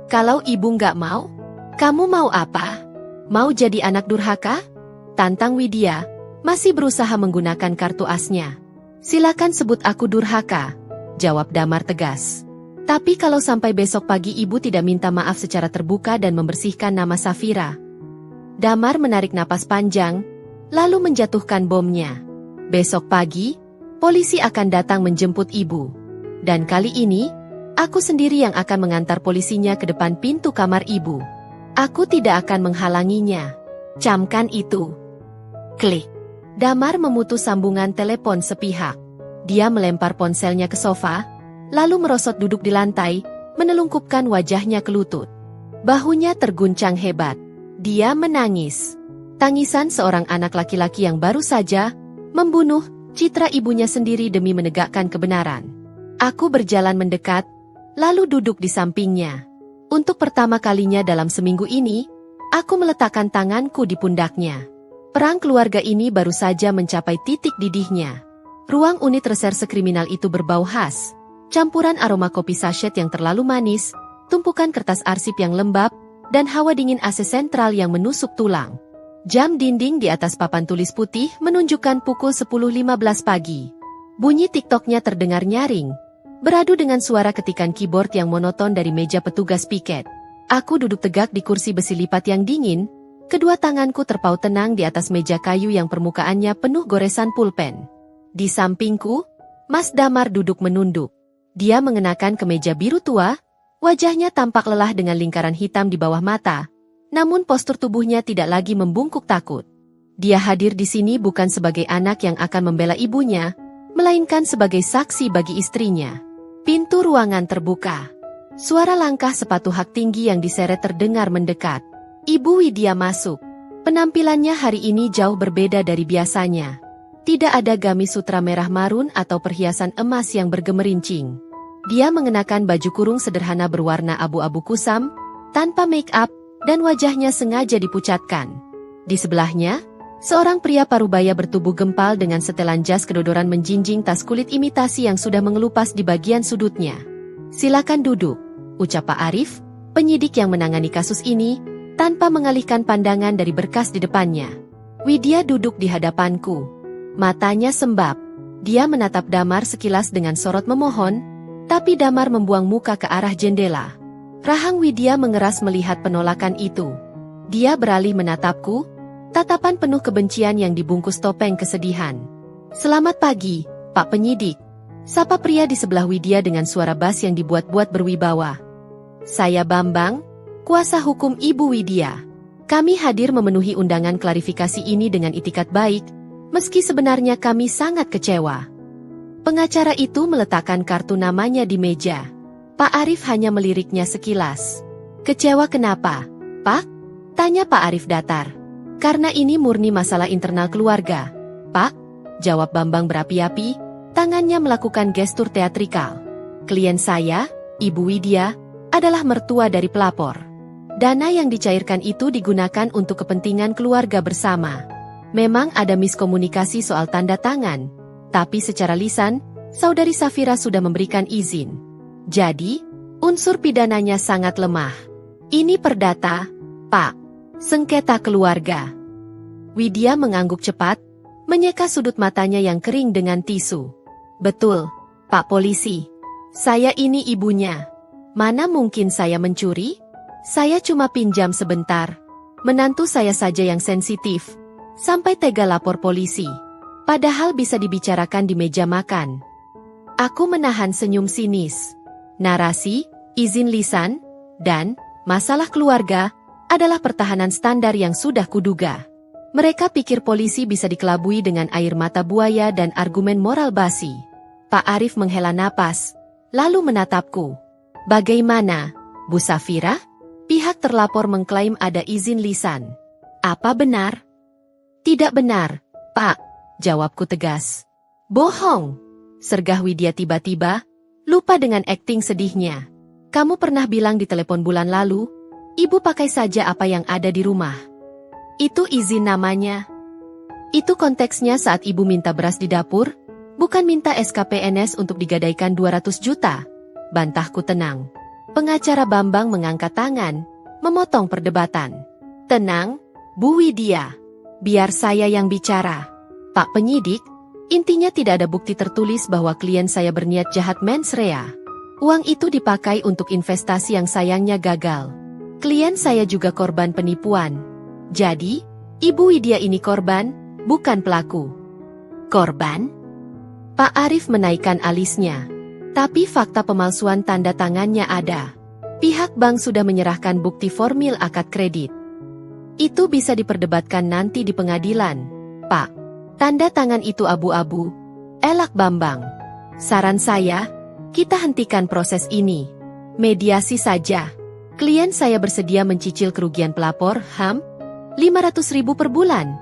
Kalau ibu nggak mau, kamu mau apa? Mau jadi anak durhaka? Tantang Widya, masih berusaha menggunakan kartu asnya. Silakan sebut aku durhaka, jawab Damar tegas. Tapi kalau sampai besok pagi ibu tidak minta maaf secara terbuka dan membersihkan nama Safira. Damar menarik napas panjang, lalu menjatuhkan bomnya. Besok pagi, polisi akan datang menjemput ibu. Dan kali ini, aku sendiri yang akan mengantar polisinya ke depan pintu kamar ibu. Aku tidak akan menghalanginya. Camkan itu. Klik. Damar memutus sambungan telepon sepihak. Dia melempar ponselnya ke sofa, lalu merosot duduk di lantai, menelungkupkan wajahnya ke lutut. Bahunya terguncang hebat. Dia menangis. Tangisan seorang anak laki-laki yang baru saja membunuh citra ibunya sendiri demi menegakkan kebenaran. Aku berjalan mendekat, lalu duduk di sampingnya. Untuk pertama kalinya dalam seminggu ini, aku meletakkan tanganku di pundaknya. Perang keluarga ini baru saja mencapai titik didihnya. Ruang unit reserse kriminal itu berbau khas. Campuran aroma kopi sachet yang terlalu manis, tumpukan kertas arsip yang lembab, dan hawa dingin AC sentral yang menusuk tulang. Jam dinding di atas papan tulis putih menunjukkan pukul 10.15 pagi. Bunyi TikToknya terdengar nyaring, beradu dengan suara ketikan keyboard yang monoton dari meja petugas piket. Aku duduk tegak di kursi besi lipat yang dingin, kedua tanganku terpaut tenang di atas meja kayu yang permukaannya penuh goresan pulpen. Di sampingku, Mas Damar duduk menunduk. Dia mengenakan kemeja biru tua, wajahnya tampak lelah dengan lingkaran hitam di bawah mata, namun postur tubuhnya tidak lagi membungkuk takut. Dia hadir di sini bukan sebagai anak yang akan membela ibunya, melainkan sebagai saksi bagi istrinya. Pintu ruangan terbuka. Suara langkah sepatu hak tinggi yang diseret terdengar mendekat. Ibu Widya masuk. Penampilannya hari ini jauh berbeda dari biasanya. Tidak ada gamis sutra merah marun atau perhiasan emas yang bergemerincing. Dia mengenakan baju kurung sederhana berwarna abu-abu kusam, tanpa make-up, dan wajahnya sengaja dipucatkan. Di sebelahnya, seorang pria parubaya bertubuh gempal dengan setelan jas kedodoran menjinjing tas kulit imitasi yang sudah mengelupas di bagian sudutnya. Silakan duduk, ucap Pak Arif, penyidik yang menangani kasus ini, tanpa mengalihkan pandangan dari berkas di depannya. Widya duduk di hadapanku. Matanya sembab. Dia menatap Damar sekilas dengan sorot memohon, tapi Damar membuang muka ke arah jendela. Rahang Widya mengeras melihat penolakan itu. Dia beralih menatapku, tatapan penuh kebencian yang dibungkus topeng kesedihan. Selamat pagi, Pak Penyidik. Sapa pria di sebelah Widya dengan suara bas yang dibuat-buat berwibawa. Saya Bambang, kuasa hukum Ibu Widya. Kami hadir memenuhi undangan klarifikasi ini dengan itikat baik, meski sebenarnya kami sangat kecewa. Pengacara itu meletakkan kartu namanya di meja. Pak Arif hanya meliriknya sekilas. Kecewa kenapa, Pak? Tanya Pak Arif datar. Karena ini murni masalah internal keluarga, Pak, jawab Bambang berapi-api, tangannya melakukan gestur teatrikal. Klien saya, Ibu Widya, adalah mertua dari pelapor. Dana yang dicairkan itu digunakan untuk kepentingan keluarga bersama. Memang ada miskomunikasi soal tanda tangan, Tapi secara lisan, Saudari Safira sudah memberikan izin. Jadi, unsur pidananya sangat lemah. Ini perdata, Pak. Sengketa keluarga. Widya mengangguk cepat, menyeka sudut matanya yang kering dengan tisu. Betul, Pak Polisi. Saya ini ibunya. Mana mungkin saya mencuri? Saya cuma pinjam sebentar. Menantu saya saja yang sensitif. Sampai tega lapor polisi. Padahal bisa dibicarakan di meja makan. Aku menahan senyum sinis. Narasi, izin lisan, dan masalah keluarga adalah pertahanan standar yang sudah kuduga. Mereka pikir polisi bisa dikelabui dengan air mata buaya dan argumen moral basi. Pak Arif menghela napas, lalu menatapku. Bagaimana, Bu Safira? Pihak terlapor mengklaim ada izin lisan. Apa benar? Tidak benar, Pak, jawabku tegas. Bohong, sergah Widya tiba-tiba, lupa dengan akting sedihnya. Kamu pernah bilang di telepon bulan lalu, ibu pakai saja apa yang ada di rumah. Itu izin namanya. Itu konteksnya saat ibu minta beras di dapur, bukan minta SKPNS untuk digadaikan 200 juta. Bantahku tenang. Pengacara Bambang mengangkat tangan, memotong perdebatan. Tenang, Bu Widya. Biar saya yang bicara. Pak penyidik, intinya tidak ada bukti tertulis bahwa klien saya berniat jahat mens rea. Uang itu dipakai untuk investasi yang sayangnya gagal. Klien saya juga korban penipuan. Jadi, Ibu Widya ini korban, bukan pelaku. Korban? Pak Arif menaikkan alisnya. Tapi fakta pemalsuan tanda tangannya ada. Pihak bank sudah menyerahkan bukti formil akad kredit. Itu bisa diperdebatkan nanti di pengadilan, Pak. Tanda tangan itu abu-abu. Elak Bambang. Saran saya, kita hentikan proses ini. Mediasi saja. Klien saya bersedia mencicil kerugian pelapor, 500.000 per bulan.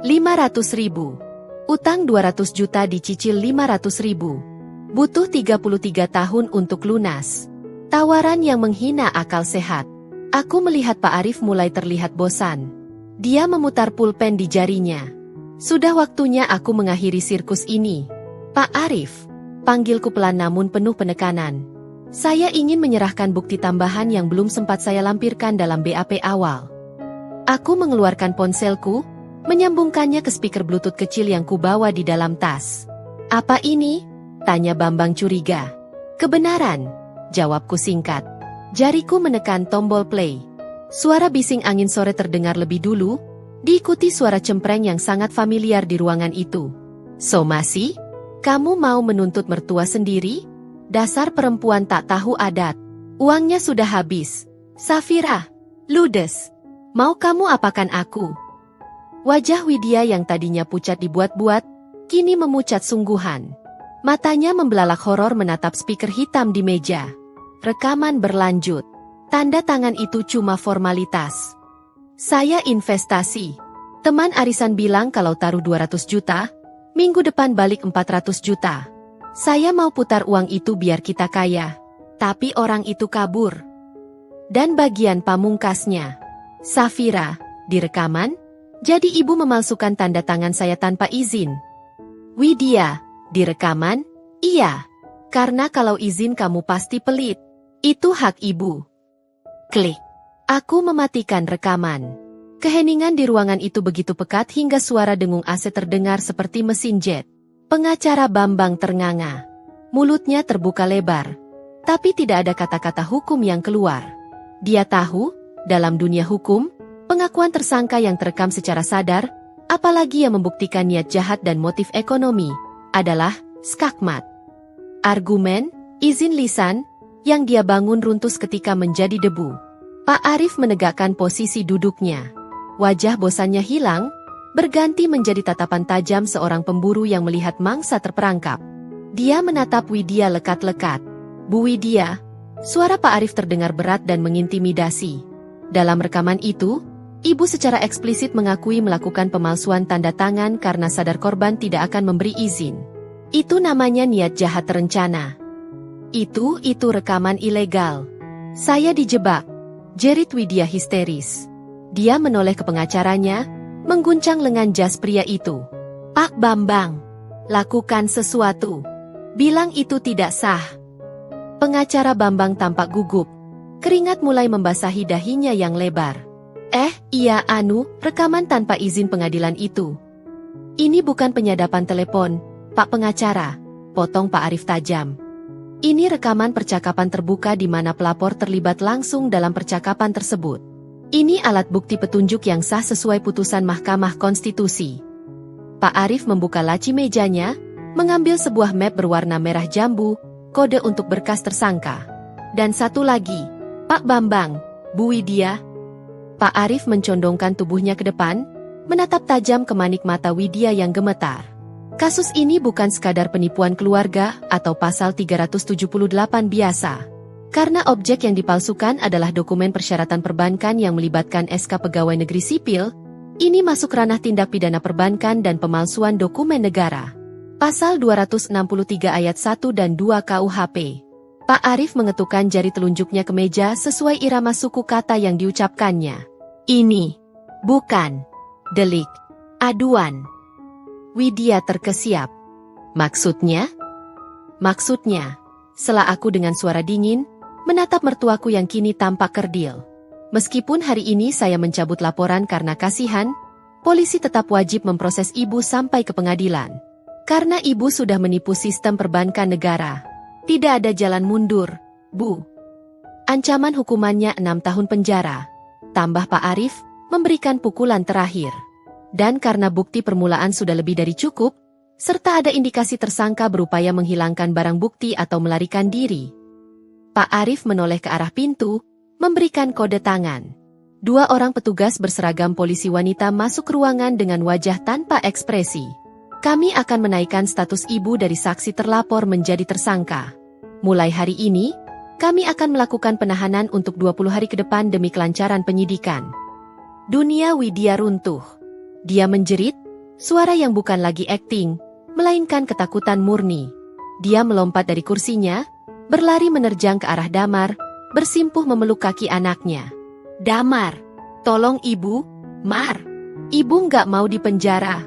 500.000. Utang 200 juta dicicil 500.000. Butuh 33 tahun untuk lunas. Tawaran yang menghina akal sehat. Aku melihat Pak Arif mulai terlihat bosan. Dia memutar pulpen di jarinya. Sudah waktunya aku mengakhiri sirkus ini. Pak Arif, panggilku pelan namun penuh penekanan. Saya ingin menyerahkan bukti tambahan yang belum sempat saya lampirkan dalam BAP awal. Aku mengeluarkan ponselku, menyambungkannya ke speaker Bluetooth kecil yang kubawa di dalam tas. Apa ini? Tanya Bambang curiga. Kebenaran, jawabku singkat. Jariku menekan tombol play. Suara bising angin sore terdengar lebih dulu, diikuti suara cempreng yang sangat familiar di ruangan itu. Somasi, kamu mau menuntut mertua sendiri? Dasar perempuan tak tahu adat. Uangnya sudah habis. Safira, ludes. Mau kamu apakan aku? Wajah Widya yang tadinya pucat dibuat-buat, kini memucat sungguhan. Matanya membelalak horor menatap speaker hitam di meja. Rekaman berlanjut. Tanda tangan itu cuma formalitas. Saya investasi. Teman arisan bilang kalau taruh 200 juta, minggu depan balik 400 juta. Saya mau putar uang itu biar kita kaya. Tapi orang itu kabur. Dan bagian pamungkasnya. Safira, di rekaman, jadi ibu memalsukan tanda tangan saya tanpa izin. Widya, di rekaman, iya. Karena kalau izin kamu pasti pelit. Itu hak ibu. Klik. Aku mematikan rekaman. Keheningan di ruangan itu begitu pekat hingga suara dengung AC terdengar seperti mesin jet. Pengacara Bambang ternganga. Mulutnya terbuka lebar. Tapi tidak ada kata-kata hukum yang keluar. Dia tahu, dalam dunia hukum, pengakuan tersangka yang terekam secara sadar, apalagi yang membuktikan niat jahat dan motif ekonomi, adalah skakmat. Argumen, izin lisan, yang dia bangun runtuh ketika menjadi debu. Pak Arif menegakkan posisi duduknya. Wajah bosannya hilang, berganti menjadi tatapan tajam seorang pemburu yang melihat mangsa terperangkap. Dia menatap Widya lekat-lekat. Bu Widya, suara Pak Arif terdengar berat dan mengintimidasi. Dalam rekaman itu, ibu secara eksplisit mengakui melakukan pemalsuan tanda tangan karena sadar korban tidak akan memberi izin. Itu namanya niat jahat terencana. Itu rekaman ilegal. Saya dijebak. Jerit Widya histeris. Dia menoleh ke pengacaranya, mengguncang lengan jas pria itu. Pak Bambang, Lakukan sesuatu. Bilang itu tidak sah. Pengacara Bambang tampak gugup. Keringat mulai membasahi dahinya yang lebar. Iya rekaman tanpa izin pengadilan itu. Ini bukan penyadapan telepon, Pak Pengacara, potong Pak Arif tajam. Ini rekaman percakapan terbuka di mana pelapor terlibat langsung dalam percakapan tersebut. Ini alat bukti petunjuk yang sah sesuai putusan Mahkamah Konstitusi. Pak Arif membuka laci mejanya, mengambil sebuah map berwarna merah jambu, kode untuk berkas tersangka. Dan satu lagi, Pak Bambang, Bu Widya. Pak Arif mencondongkan tubuhnya ke depan, menatap tajam ke manik mata Widya yang gemetar. Kasus ini bukan sekadar penipuan keluarga atau pasal 378 biasa. Karena objek yang dipalsukan adalah dokumen persyaratan perbankan yang melibatkan SK Pegawai Negeri Sipil, ini masuk ranah tindak pidana perbankan dan pemalsuan dokumen negara. Pasal 263 ayat 1 dan 2 KUHP. Pak Arif mengetukkan jari telunjuknya ke meja sesuai irama suku kata yang diucapkannya. Ini bukan delik aduan. Widya terkesiap. Maksudnya? Maksudnya, sela aku dengan suara dingin, menatap mertuaku yang kini tampak kerdil. Meskipun hari ini saya mencabut laporan karena kasihan, polisi tetap wajib memproses ibu sampai ke pengadilan. Karena ibu sudah menipu sistem perbankan negara. Tidak ada jalan mundur, Bu. Ancaman hukumannya 6 tahun penjara. Tambah Pak Arif, memberikan pukulan terakhir. Dan karena bukti permulaan sudah lebih dari cukup, serta ada indikasi tersangka berupaya menghilangkan barang bukti atau melarikan diri. Pak Arif menoleh ke arah pintu, memberikan kode tangan. 2 orang petugas berseragam polisi wanita masuk ke ruangan dengan wajah tanpa ekspresi. Kami akan menaikkan status ibu dari saksi terlapor menjadi tersangka. Mulai hari ini, kami akan melakukan penahanan untuk 20 hari ke depan demi kelancaran penyidikan. Dunia Widya runtuh. Dia menjerit, suara yang bukan lagi akting, melainkan ketakutan murni. Dia melompat dari kursinya, berlari menerjang ke arah Damar, bersimpuh memeluk kaki anaknya. Damar, tolong ibu, Mar. Ibu nggak mau dipenjara.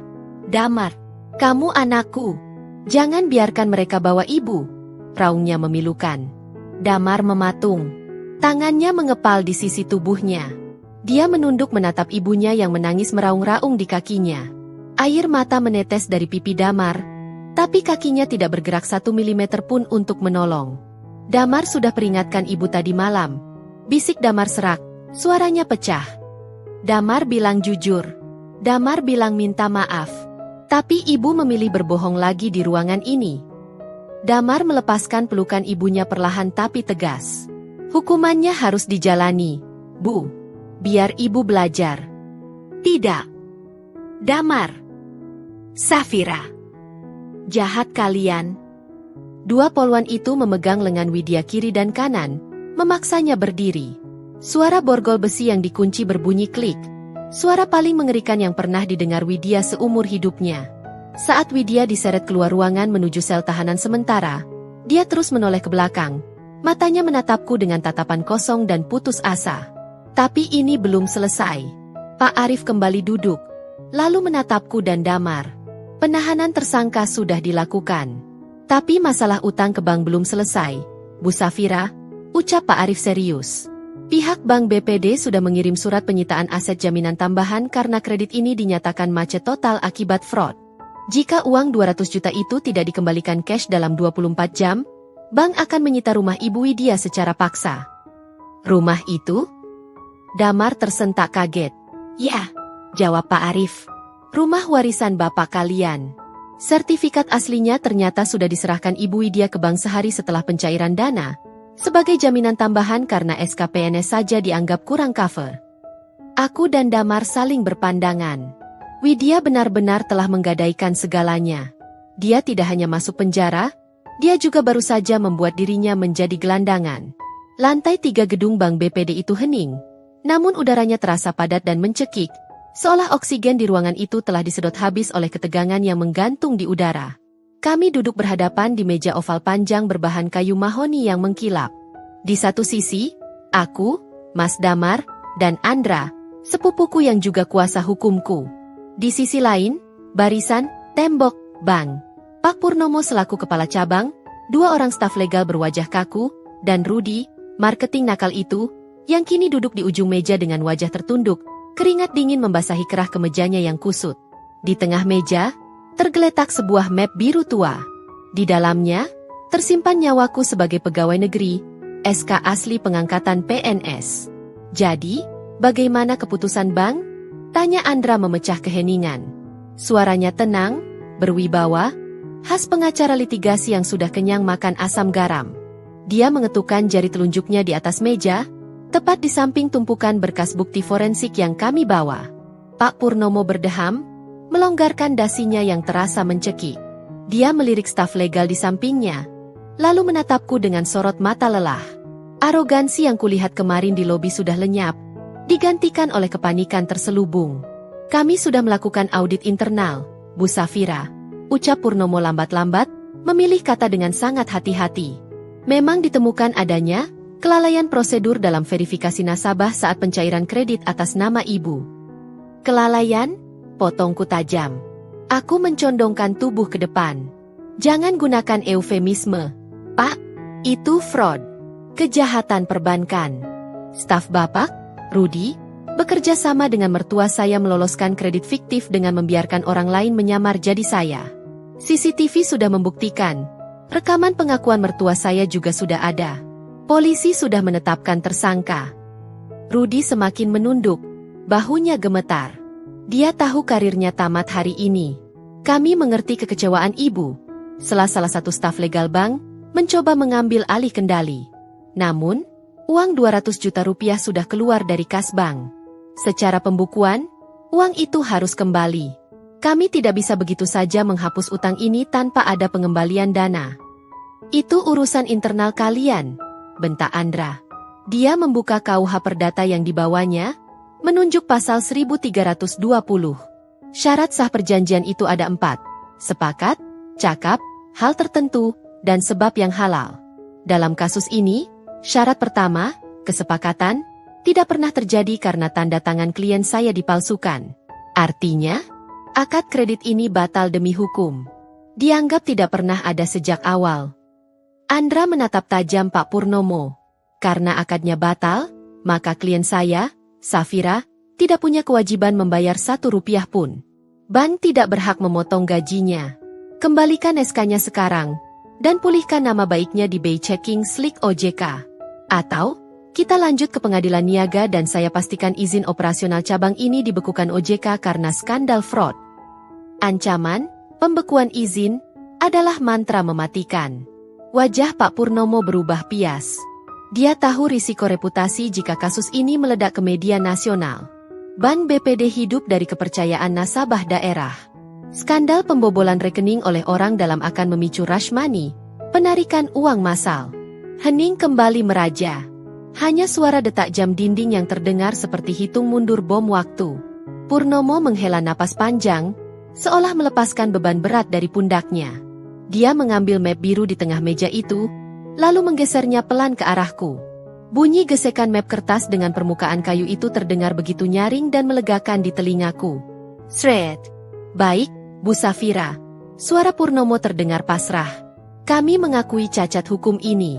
Damar, kamu anakku. Jangan biarkan mereka bawa ibu. Raungnya memilukan. Damar mematung. Tangannya mengepal di sisi tubuhnya. Dia menunduk menatap ibunya yang menangis meraung-raung di kakinya. Air mata menetes dari pipi Damar, tapi kakinya tidak bergerak 1 milimeter pun untuk menolong. Damar sudah peringatkan ibu tadi malam. Bisik Damar serak, suaranya pecah. Damar bilang jujur. Damar bilang minta maaf. Tapi ibu memilih berbohong lagi di ruangan ini. Damar melepaskan pelukan ibunya perlahan tapi tegas. Hukumannya harus dijalani, Bu. Biar ibu belajar. Tidak. Damar. Safira. Jahat kalian. 2 polwan itu memegang lengan Widya kiri dan kanan, memaksanya berdiri. Suara borgol besi yang dikunci berbunyi klik. Suara paling mengerikan yang pernah didengar Widya seumur hidupnya. Saat Widya diseret keluar ruangan menuju sel tahanan sementara, dia terus menoleh ke belakang. Matanya menatapku dengan tatapan kosong dan putus asa. Tapi ini belum selesai. Pak Arif kembali duduk, lalu menatapku dan Damar. Penahanan tersangka sudah dilakukan. Tapi masalah utang ke bank belum selesai, Bu Safira, ucap Pak Arif serius. Pihak Bank BPD sudah mengirim surat penyitaan aset jaminan tambahan karena kredit ini dinyatakan macet total akibat fraud. Jika uang 200 juta itu tidak dikembalikan cash dalam 24 jam, bank akan menyita rumah Ibu Widya secara paksa. Rumah itu? Damar tersentak kaget. Ya, jawab Pak Arif. Rumah warisan bapak kalian. Sertifikat aslinya ternyata sudah diserahkan Ibu Widya ke bank sehari setelah pencairan dana, sebagai jaminan tambahan karena SKPNS saja dianggap kurang cover. Aku dan Damar saling berpandangan. Widya benar-benar telah menggadaikan segalanya. Dia tidak hanya masuk penjara, dia juga baru saja membuat dirinya menjadi gelandangan. Lantai 3 gedung Bank BPD itu hening, namun udaranya terasa padat dan mencekik, seolah oksigen di ruangan itu telah disedot habis oleh ketegangan yang menggantung di udara. Kami duduk berhadapan di meja oval panjang berbahan kayu mahoni yang mengkilap. Di satu sisi, aku, Mas Damar, dan Andra, sepupuku yang juga kuasa hukumku. Di sisi lain, barisan, tembok, bank. Pak Purnomo selaku kepala cabang, 2 orang staf legal berwajah kaku, dan Rudy, marketing nakal itu, yang kini duduk di ujung meja dengan wajah tertunduk, keringat dingin membasahi kerah kemejanya yang kusut. Di tengah meja, tergeletak sebuah map biru tua. Di dalamnya, tersimpan nyawaku sebagai pegawai negeri, SK asli pengangkatan PNS. Jadi, bagaimana keputusan Bang? Tanya Andra memecah keheningan. Suaranya tenang, berwibawa, khas pengacara litigasi yang sudah kenyang makan asam garam. Dia mengetukkan jari telunjuknya di atas meja, tepat di samping tumpukan berkas bukti forensik yang kami bawa. Pak Purnomo berdeham, melonggarkan dasinya yang terasa mencekik. Dia melirik staf legal di sampingnya, lalu menatapku dengan sorot mata lelah. Arogansi yang kulihat kemarin di lobi sudah lenyap, digantikan oleh kepanikan terselubung. Kami sudah melakukan audit internal, Bu Safira, ucap Purnomo lambat-lambat, memilih kata dengan sangat hati-hati. Memang ditemukan adanya kelalaian prosedur dalam verifikasi nasabah saat pencairan kredit atas nama ibu. Kelalaian? Potongku tajam. Aku mencondongkan tubuh ke depan. Jangan gunakan eufemisme, Pak. Itu fraud. Kejahatan perbankan. Staf Bapak, Rudy, bekerja sama dengan mertua saya meloloskan kredit fiktif dengan membiarkan orang lain menyamar jadi saya. CCTV sudah membuktikan. Rekaman pengakuan mertua saya juga sudah ada. Polisi sudah menetapkan tersangka. Rudy semakin menunduk. Bahunya gemetar. Dia tahu karirnya tamat hari ini. Kami mengerti kekecewaan ibu. Salah satu staf legal bank mencoba mengambil alih kendali. Namun, uang 200 juta rupiah sudah keluar dari kas bank. Secara pembukuan, uang itu harus kembali. Kami tidak bisa begitu saja menghapus utang ini tanpa ada pengembalian dana. Itu urusan internal kalian, bentak Andra. Dia membuka KUH Perdata yang dibawanya, menunjuk pasal 1320. Syarat sah perjanjian itu ada 4. Sepakat, cakap, hal tertentu, dan sebab yang halal. Dalam kasus ini, syarat pertama, kesepakatan, tidak pernah terjadi karena tanda tangan klien saya dipalsukan. Artinya, akad kredit ini batal demi hukum. Dianggap tidak pernah ada sejak awal. Andra menatap tajam Pak Purnomo. Karena akadnya batal, maka klien saya, Safira, tidak punya kewajiban membayar 1 rupiah pun. Bank tidak berhak memotong gajinya. Kembalikan SK-nya sekarang, dan pulihkan nama baiknya di Bay Checking Slick OJK. Atau, kita lanjut ke pengadilan niaga dan saya pastikan izin operasional cabang ini dibekukan OJK karena skandal fraud. Ancaman, pembekuan izin, adalah mantra mematikan. Wajah Pak Purnomo berubah pias. Dia tahu risiko reputasi jika kasus ini meledak ke media nasional. Bank BPD hidup dari kepercayaan nasabah daerah. Skandal pembobolan rekening oleh orang dalam akan memicu rush money, penarikan uang massal. Hening kembali meraja. Hanya suara detak jam dinding yang terdengar seperti hitung mundur bom waktu. Purnomo menghela napas panjang, seolah melepaskan beban berat dari pundaknya. Dia mengambil map biru di tengah meja itu, lalu menggesernya pelan ke arahku. Bunyi gesekan map kertas dengan permukaan kayu itu terdengar begitu nyaring dan melegakan di telingaku. Shred. Baik, Bu Safira. Suara Purnomo terdengar pasrah. Kami mengakui cacat hukum ini.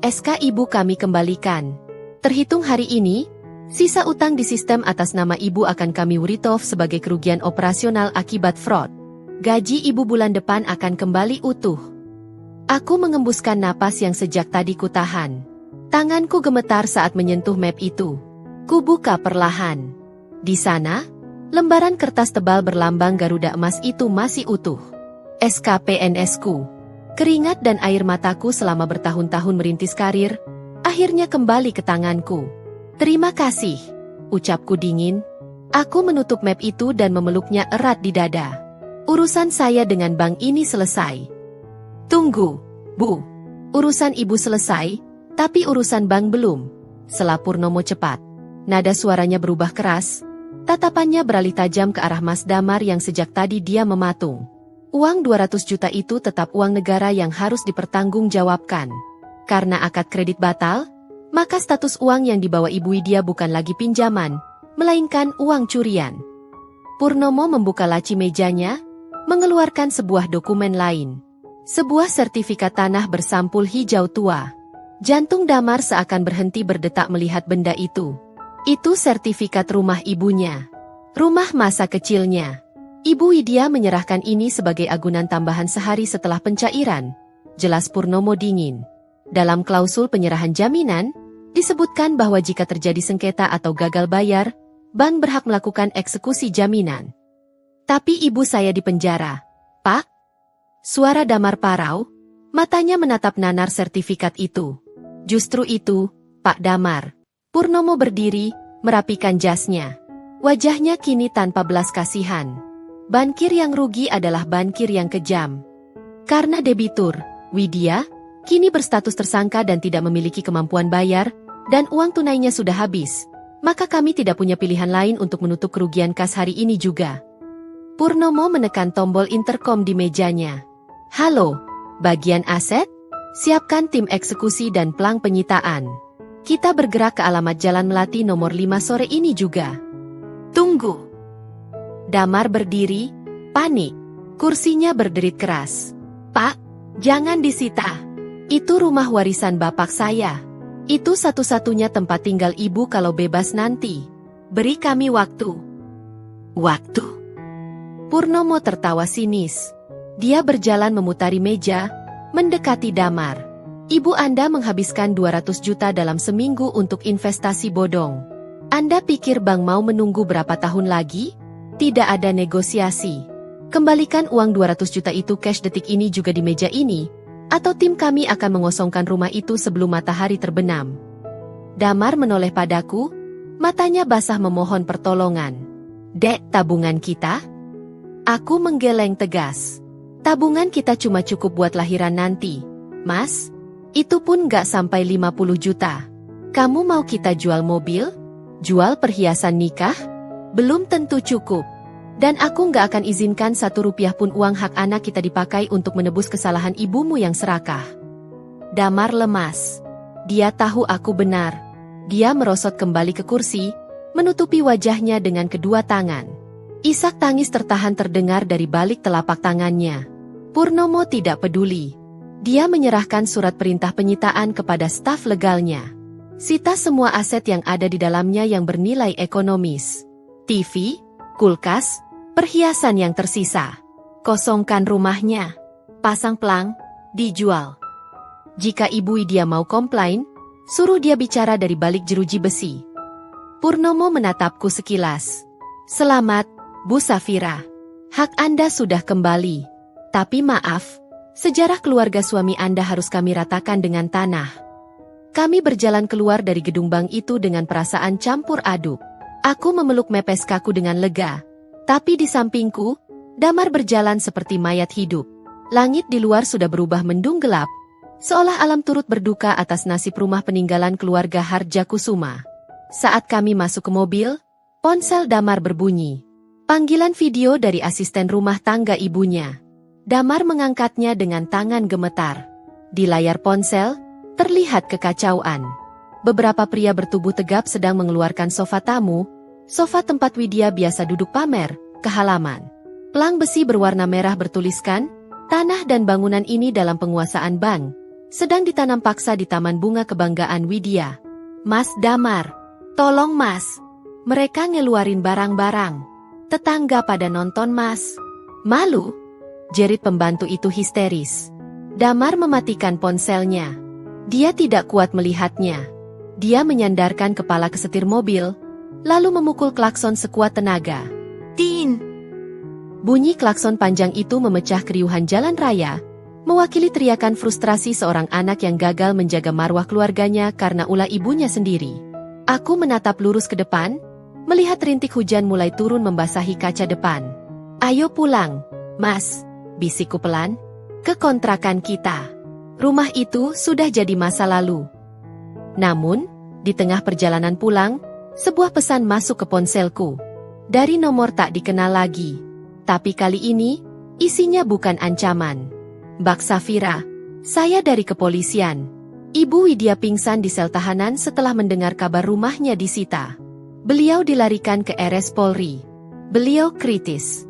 SK ibu kami kembalikan. Terhitung hari ini, sisa utang di sistem atas nama ibu akan kami write off sebagai kerugian operasional akibat fraud. Gaji ibu bulan depan akan kembali utuh. Aku mengembuskan napas yang sejak tadi kutahan. Tanganku gemetar saat menyentuh map itu. Kubuka perlahan. Di sana, lembaran kertas tebal berlambang Garuda emas itu masih utuh. SKPNS-ku. Keringat dan air mataku selama bertahun-tahun merintis karir, akhirnya kembali ke tanganku. Terima kasih, ucapku dingin. Aku menutup map itu dan memeluknya erat di dada. Urusan saya dengan bank ini selesai. Tunggu, Bu. Urusan ibu selesai, tapi urusan bank belum. Sela Purnomo cepat. Nada suaranya berubah keras. Tatapannya beralih tajam ke arah Mas Damar yang sejak tadi dia mematung. Uang 200 juta itu tetap uang negara yang harus dipertanggungjawabkan. Karena akad kredit batal, maka status uang yang dibawa Ibu Widya bukan lagi pinjaman, melainkan uang curian. Purnomo membuka laci mejanya, mengeluarkan sebuah dokumen lain. Sebuah sertifikat tanah bersampul hijau tua. Jantung Damar seakan berhenti berdetak melihat benda itu. Itu sertifikat rumah ibunya. Rumah masa kecilnya. Ibu Widya menyerahkan ini sebagai agunan tambahan sehari setelah pencairan. Jelas Purnomo dingin. Dalam klausul penyerahan jaminan, disebutkan bahwa jika terjadi sengketa atau gagal bayar, bank berhak melakukan eksekusi jaminan. Tapi ibu saya dipenjara, Pak. Suara Damar parau, matanya menatap nanar sertifikat itu. Justru itu, Pak Damar. Purnomo berdiri, merapikan jasnya. Wajahnya kini tanpa belas kasihan. Bankir yang rugi adalah bankir yang kejam. Karena debitur, Widya, kini berstatus tersangka dan tidak memiliki kemampuan bayar, dan uang tunainya sudah habis, maka kami tidak punya pilihan lain untuk menutup kerugian kas hari ini juga. Purnomo menekan tombol interkom di mejanya. Halo, bagian aset? Siapkan tim eksekusi dan plang penyitaan. Kita bergerak ke alamat Jalan Melati nomor 5 sore ini juga. Tunggu. Damar berdiri, panik. Kursinya berderit keras. Pak, jangan disita. Itu rumah warisan bapak saya. Itu satu-satunya tempat tinggal ibu kalau bebas nanti. Beri kami waktu. Waktu? Purnomo tertawa sinis. Dia berjalan memutari meja, mendekati Damar. Ibu Anda menghabiskan 200 juta dalam seminggu untuk investasi bodong. Anda pikir bank mau menunggu berapa tahun lagi? Tidak ada negosiasi. Kembalikan uang 200 juta itu cash detik ini juga di meja ini, atau tim kami akan mengosongkan rumah itu sebelum matahari terbenam. Damar menoleh padaku, matanya basah memohon pertolongan. Dek, tabungan kita? Aku menggeleng tegas. Tabungan kita cuma cukup buat lahiran nanti, Mas. Itu pun nggak sampai 50 juta. Kamu mau kita jual mobil? Jual perhiasan nikah? Belum tentu cukup. Dan aku nggak akan izinkan 1 rupiah pun uang hak anak kita dipakai untuk menebus kesalahan ibumu yang serakah. Damar lemas. Dia tahu aku benar. Dia merosot kembali ke kursi, menutupi wajahnya dengan kedua tangan. Isak tangis tertahan terdengar dari balik telapak tangannya. Purnomo tidak peduli. Dia menyerahkan surat perintah penyitaan kepada staf legalnya. Sita semua aset yang ada di dalamnya yang bernilai ekonomis. TV, kulkas, perhiasan yang tersisa. Kosongkan rumahnya. Pasang plang, dijual. Jika Ibu Widya mau komplain, suruh dia bicara dari balik jeruji besi. Purnomo menatapku sekilas. Selamat, Bu Safira. Hak Anda sudah kembali. Tapi maaf, sejarah keluarga suami Anda harus kami ratakan dengan tanah. Kami berjalan keluar dari gedung bank itu dengan perasaan campur aduk. Aku memeluk mepes kaku dengan lega. Tapi di sampingku, Damar berjalan seperti mayat hidup. Langit di luar sudah berubah mendung gelap, seolah alam turut berduka atas nasib rumah peninggalan keluarga Harja Kusuma. Saat kami masuk ke mobil, ponsel Damar berbunyi. Panggilan video dari asisten rumah tangga ibunya. Damar mengangkatnya dengan tangan gemetar. Di layar ponsel, terlihat kekacauan. Beberapa pria bertubuh tegap sedang mengeluarkan sofa tamu, sofa tempat Widya biasa duduk pamer, ke halaman. Pelang besi berwarna merah bertuliskan, tanah dan bangunan ini dalam penguasaan bank, sedang ditanam paksa di Taman Bunga Kebanggaan Widya. Mas Damar, tolong mas. Mereka ngeluarin barang-barang. Tetangga pada nonton mas. Malu? Jerit pembantu itu histeris. Damar mematikan ponselnya. Dia tidak kuat melihatnya. Dia menyandarkan kepala ke setir mobil, lalu memukul klakson sekuat tenaga. Tin! Bunyi klakson panjang itu memecah keriuhan jalan raya, mewakili teriakan frustrasi seorang anak yang gagal menjaga marwah keluarganya karena ulah ibunya sendiri. Aku menatap lurus ke depan, melihat rintik hujan mulai turun membasahi kaca depan. Ayo pulang, mas. Bisikku pelan, ke kontrakan kita. Rumah itu sudah jadi masa lalu. Namun, di tengah perjalanan pulang, sebuah pesan masuk ke ponselku. Dari nomor tak dikenal lagi. Tapi kali ini, isinya bukan ancaman. Mbak Safira, saya dari kepolisian. Ibu Widya pingsan di sel tahanan setelah mendengar kabar rumahnya disita. Beliau dilarikan ke RS Polri. Beliau kritis.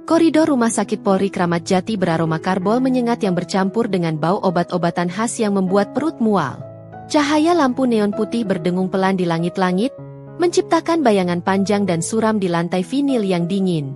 Koridor Rumah Sakit Polri Kramat Jati beraroma karbol menyengat yang bercampur dengan bau obat-obatan khas yang membuat perut mual. Cahaya lampu neon putih berdengung pelan di langit-langit, menciptakan bayangan panjang dan suram di lantai vinil yang dingin.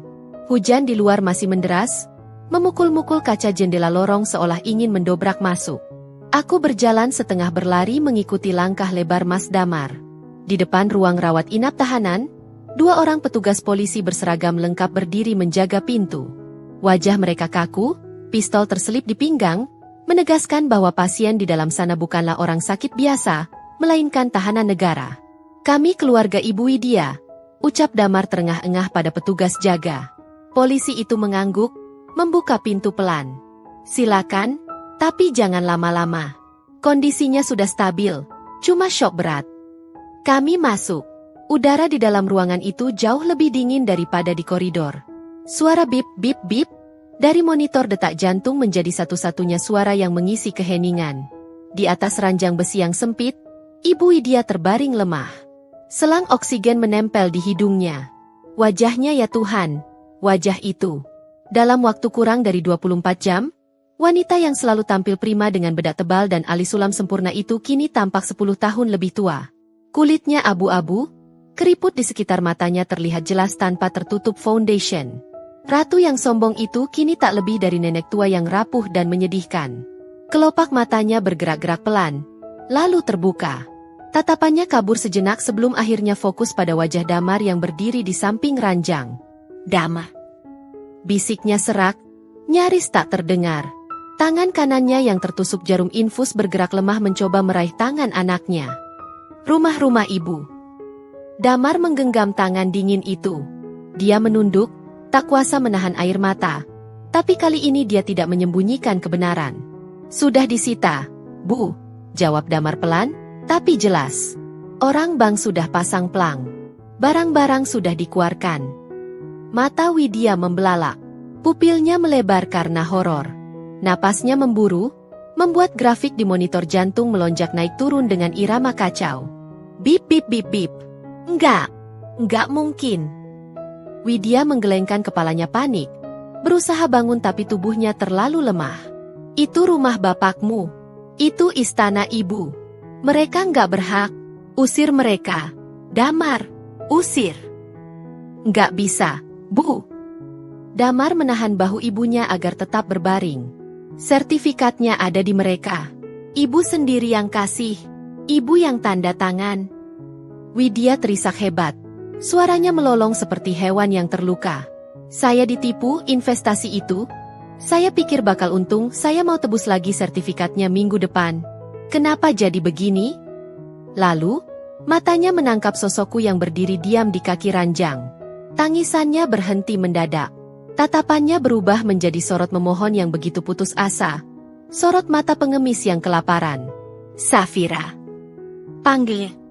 Hujan di luar masih menderas, memukul-mukul kaca jendela lorong seolah ingin mendobrak masuk. Aku berjalan setengah berlari mengikuti langkah lebar Mas Damar. Di depan ruang rawat inap tahanan, 2 orang petugas polisi berseragam lengkap berdiri menjaga pintu. Wajah mereka kaku, pistol terselip di pinggang, menegaskan bahwa pasien di dalam sana bukanlah orang sakit biasa, melainkan tahanan negara. "Kami keluarga Ibu Widya," ucap Damar terengah-engah pada petugas jaga. Polisi itu mengangguk, membuka pintu pelan. "Silakan, tapi jangan lama-lama. Kondisinya sudah stabil, cuma syok berat." Kami masuk. Udara di dalam ruangan itu jauh lebih dingin daripada di koridor. Suara bip bip bip dari monitor detak jantung menjadi satu-satunya suara yang mengisi keheningan. Di atas ranjang besi yang sempit, Ibu Widya terbaring lemah. Selang oksigen menempel di hidungnya. Wajahnya, ya Tuhan, wajah itu. Dalam waktu kurang dari 24 jam, wanita yang selalu tampil prima dengan bedak tebal dan alis sulam sempurna itu kini tampak 10 tahun lebih tua. Kulitnya abu-abu, keriput di sekitar matanya terlihat jelas tanpa tertutup foundation. Ratu yang sombong itu kini tak lebih dari nenek tua yang rapuh dan menyedihkan. Kelopak matanya bergerak-gerak pelan, lalu terbuka. Tatapannya kabur sejenak sebelum akhirnya fokus pada wajah Damar yang berdiri di samping ranjang. "Damar," bisiknya serak, nyaris tak terdengar. Tangan kanannya yang tertusuk jarum infus bergerak lemah mencoba meraih tangan anaknya. "Rumah Ibu." Damar menggenggam tangan dingin itu. Dia menunduk, tak kuasa menahan air mata. Tapi kali ini dia tidak menyembunyikan kebenaran. "Sudah disita, Bu," jawab Damar pelan, tapi jelas. "Orang bank sudah pasang pelang. Barang-barang sudah dikeluarkan." Mata Widya membelalak. Pupilnya melebar karena horor. Napasnya memburu, membuat grafik di monitor jantung melonjak naik turun dengan irama kacau. Bip bip bip bip. Enggak mungkin. Widya menggelengkan kepalanya panik, berusaha bangun tapi tubuhnya terlalu lemah. "Itu rumah bapakmu. Itu istana Ibu. Mereka enggak berhak. Usir mereka. Damar, usir." "Enggak bisa, Bu." Damar menahan bahu ibunya agar tetap berbaring. "Sertifikatnya ada di mereka. Ibu sendiri yang kasih. Ibu yang tanda tangan." Widya terisak hebat. Suaranya melolong seperti hewan yang terluka. "Saya ditipu investasi itu. Saya pikir bakal untung, saya mau tebus lagi sertifikatnya minggu depan. Kenapa jadi begini?" Lalu, matanya menangkap sosokku yang berdiri diam di kaki ranjang. Tangisannya berhenti mendadak. Tatapannya berubah menjadi sorot memohon yang begitu putus asa. Sorot mata pengemis yang kelaparan. "Safira." "Panggil."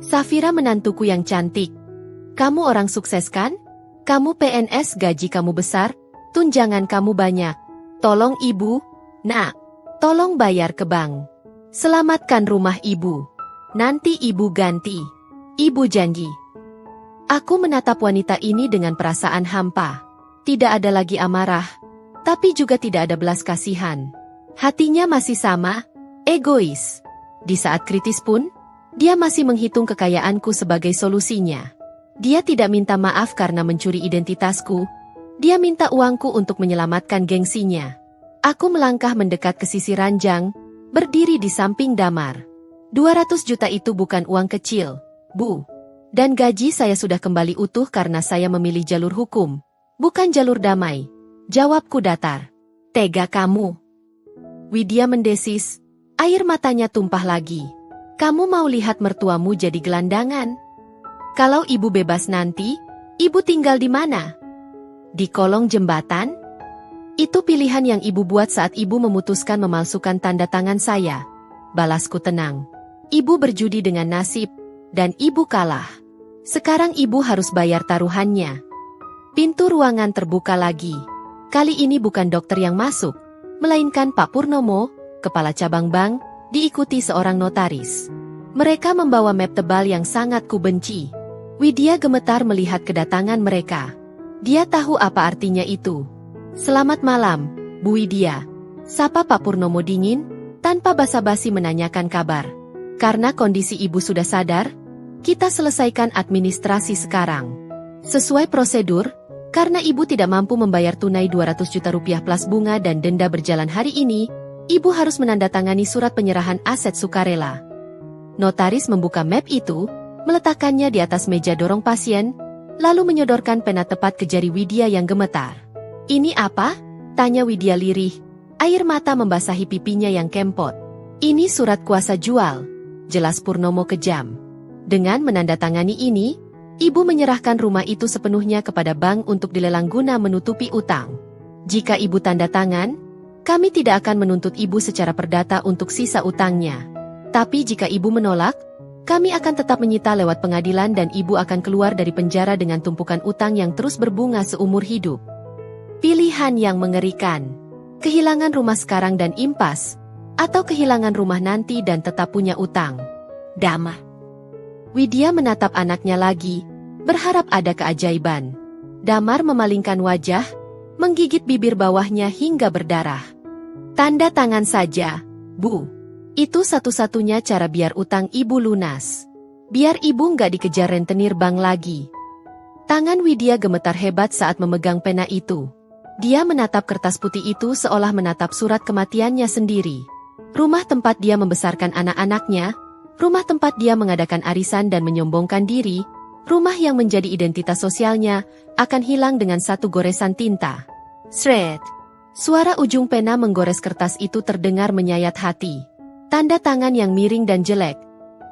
"Safira, menantuku yang cantik. Kamu orang sukses kan? Kamu PNS, gaji kamu besar, tunjangan kamu banyak. Tolong Ibu, Nak. Tolong bayar ke bank. Selamatkan rumah Ibu. Nanti Ibu ganti. Ibu janji." Aku menatap wanita ini dengan perasaan hampa. Tidak ada lagi amarah, tapi juga tidak ada belas kasihan. Hatinya masih sama, egois. Di saat kritis pun, dia masih menghitung kekayaanku sebagai solusinya. Dia tidak minta maaf karena mencuri identitasku. Dia minta uangku untuk menyelamatkan gengsinya. Aku melangkah mendekat ke sisi ranjang, berdiri di samping Damar. 200 juta itu bukan uang kecil, Bu. Dan gaji saya sudah kembali utuh karena saya memilih jalur hukum, bukan jalur damai. Jawabku datar. "Tega kamu." Widya mendesis, air matanya tumpah lagi. "Kamu mau lihat mertuamu jadi gelandangan? Kalau Ibu bebas nanti, Ibu tinggal di mana? Di kolong jembatan? Itu pilihan yang Ibu buat saat Ibu memutuskan memalsukan tanda tangan saya." Balasku tenang. "Ibu berjudi dengan nasib, dan Ibu kalah. Sekarang Ibu harus bayar taruhannya." Pintu ruangan terbuka lagi. Kali ini bukan dokter yang masuk, melainkan Pak Purnomo, kepala cabang bank, diikuti seorang notaris. Mereka membawa map tebal yang sangat kubenci. Widya gemetar melihat kedatangan mereka. Dia tahu apa artinya itu. Selamat malam, Bu Widya. Sapa Pak Purnomo dingin, tanpa basa-basi menanyakan kabar. Karena kondisi ibu sudah sadar, kita selesaikan administrasi sekarang. Sesuai prosedur, karena ibu tidak mampu membayar tunai 200 juta rupiah plus bunga dan denda berjalan hari ini, ibu harus menandatangani surat penyerahan aset sukarela. Notaris membuka map itu, meletakkannya di atas meja dorong pasien, lalu menyodorkan pena tepat ke jari Widya yang gemetar. "Ini apa?" tanya Widya lirih. Air mata membasahi pipinya yang kempot. "Ini surat kuasa jual," jelas Purnomo kejam. Dengan menandatangani ini, ibu menyerahkan rumah itu sepenuhnya kepada bank untuk dilelang guna menutupi utang. Jika ibu tanda tangan, kami tidak akan menuntut ibu secara perdata untuk sisa utangnya. Tapi jika ibu menolak, kami akan tetap menyita lewat pengadilan dan ibu akan keluar dari penjara dengan tumpukan utang yang terus berbunga seumur hidup. Pilihan yang mengerikan. Kehilangan rumah sekarang dan impas, atau kehilangan rumah nanti dan tetap punya utang. Damar. Widya menatap anaknya lagi, berharap ada keajaiban. Damar memalingkan wajah, menggigit bibir bawahnya hingga berdarah. "Tanda tangan saja, Bu. Itu satu-satunya cara biar utang ibu lunas. Biar ibu nggak dikejar rentenir bank lagi." Tangan Widya gemetar hebat saat memegang pena itu. Dia menatap kertas putih itu seolah menatap surat kematiannya sendiri. Rumah tempat dia membesarkan anak-anaknya, rumah tempat dia mengadakan arisan dan menyombongkan diri, rumah yang menjadi identitas sosialnya, akan hilang dengan satu goresan tinta. Shred. Suara ujung pena menggores kertas itu terdengar menyayat hati. Tanda tangan yang miring dan jelek.